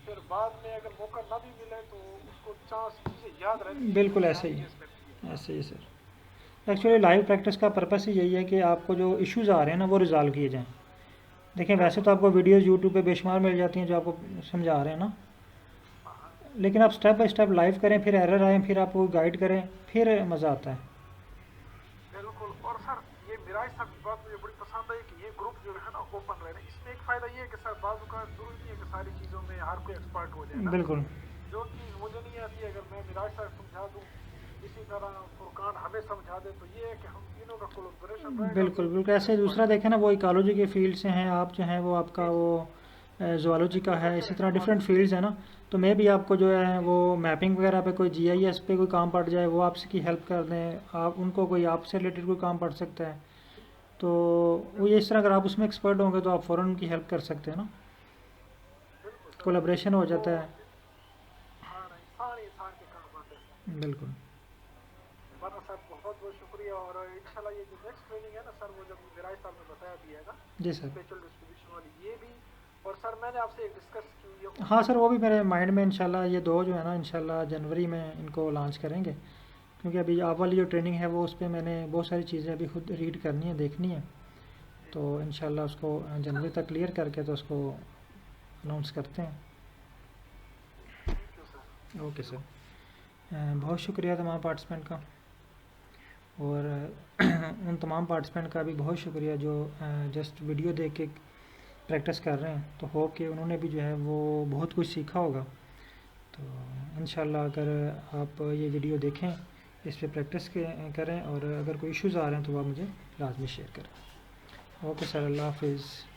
फिर बाद में अगर मौका ना भी मिले तो उसको चांस चीज़ें याद रहती हैं जो बिल्कुल ऐसे ध्यान ही केस करती है। है, ऐसे ही सर। एक्चुअली लाइव प्रैक्टिस का पर्पस ही यही है कि आपको जो इश्यूज़ आ रहे हैं ना वो रिज़ॉल्व किए जाएँ। देखें वैसे बिल्कुल तो आपको बिल्कुल। वीडियोज़ यूट्यूब पे बेशुमार मिल जाती हैं जो आपको समझा रहे हैं ना, हाँ हाँ, लेकिन आप स्टेप बाय स्टेप लाइव करें, फिर एरर आए, फिर आपको गाइड करें, फिर मज़ा आता है। बिल्कुल। और सर ये मिराज साहब की बात मुझे बड़ी पसंद आई कि ये ग्रुप जो है ना ओपन रहे ना, इसमें एक फ़ायदा ये है कि सर बाज़ का ज़रूरी नहीं है कि सारी चीज़ों में हर कोई एक्सपर्ट हो जाए ना। बिल्कुल जो चीज़ मुझे नहीं आती है अगर मैं मिराज साहब समझा दूँ, इसी तरह फुरकान हमें समझा दे, तो ये है कि हम तीनों का कोलैबोरेशन रहेगा तो बिल्कुल बिल्कुल फिर ऐसे दूसरा एक्सपर्ट देखें ना, बनेंगे। वो इकोलॉजी के फील्ड से हैं, आप जो हैं वो आपका जी जी वो ज़ूलॉजी का है, इसी एग्रीकल्चर तरह डिफरेंट एंथ्रोपोलॉजी। फील्ड्स हैं ना। तो मैं भी आपको जो है वो मैपिंग वगैरह पे कोई जीआईएस पे कोई काम पड़ जाए वो आपसे की हेल्प कर दें, आप उनको कोई आपसे रिलेटेड कोई काम पड़ सकता है, तो वो ये बिल्कुल इस तरह अगर आप उसमें एक्सपर्ट होंगे तो आप फ़ौरन उनकी हेल्प कर सकते हैं ना, बिल्कुल सर। कोलैबोरेशन हो तो जाता है। हाँ ना, इंसान ही इंसान के काम आते हैं। बिल्कुल। वरना सर बहुत बहुत शुक्रिया। और इंशाल्लाह ये जो नेक्स्ट ट्रेनिंग है ना सर, वो जब मिराज साहब ने बताया भी है ना, जी सर। स्पेशल डिस्ट्रीब्यूशन वाली, ये भी। और सर मैंने आपसे एक डिस्कस की हुई है हाँ उसमें सर, भी। वो भी मेरे माइंड में इंशाल्लाह ये दो जो है ना, इंशाल्लाह जनवरी में इनको लॉन्च करेंगे, क्योंकि अभी आप वाली जो ट्रेनिंग है वो उस पर मैंने बहुत सारी चीज़ें अभी खुद रीड करनी है, देखनी है, जी तो इंशाल्लाह उसको जनवरी तक क्लियर करके तो उसको अनाउंस करते हैं। Thank you sir. Okay thank sir. You. बहुत शुक्रिया तमाम पार्टिसिपेंट का, और उन तमाम पार्टिसिपेंट का भी बहुत शुक्रिया जो जस्ट वीडियो देख के प्रैक्टिस कर रहे हैं, तो होप कि उन्होंने भी जो है वो बहुत कुछ सीखा होगा। तो इंशाल्लाह अगर आप ये वीडियो देखें, इस पर प्रैक्टिस करें, और अगर कोई इश्यूज़ आ रहे हैं तो आप मुझे लाजमी शेयर करें। ओके सर, अल्लाह हाफिज़।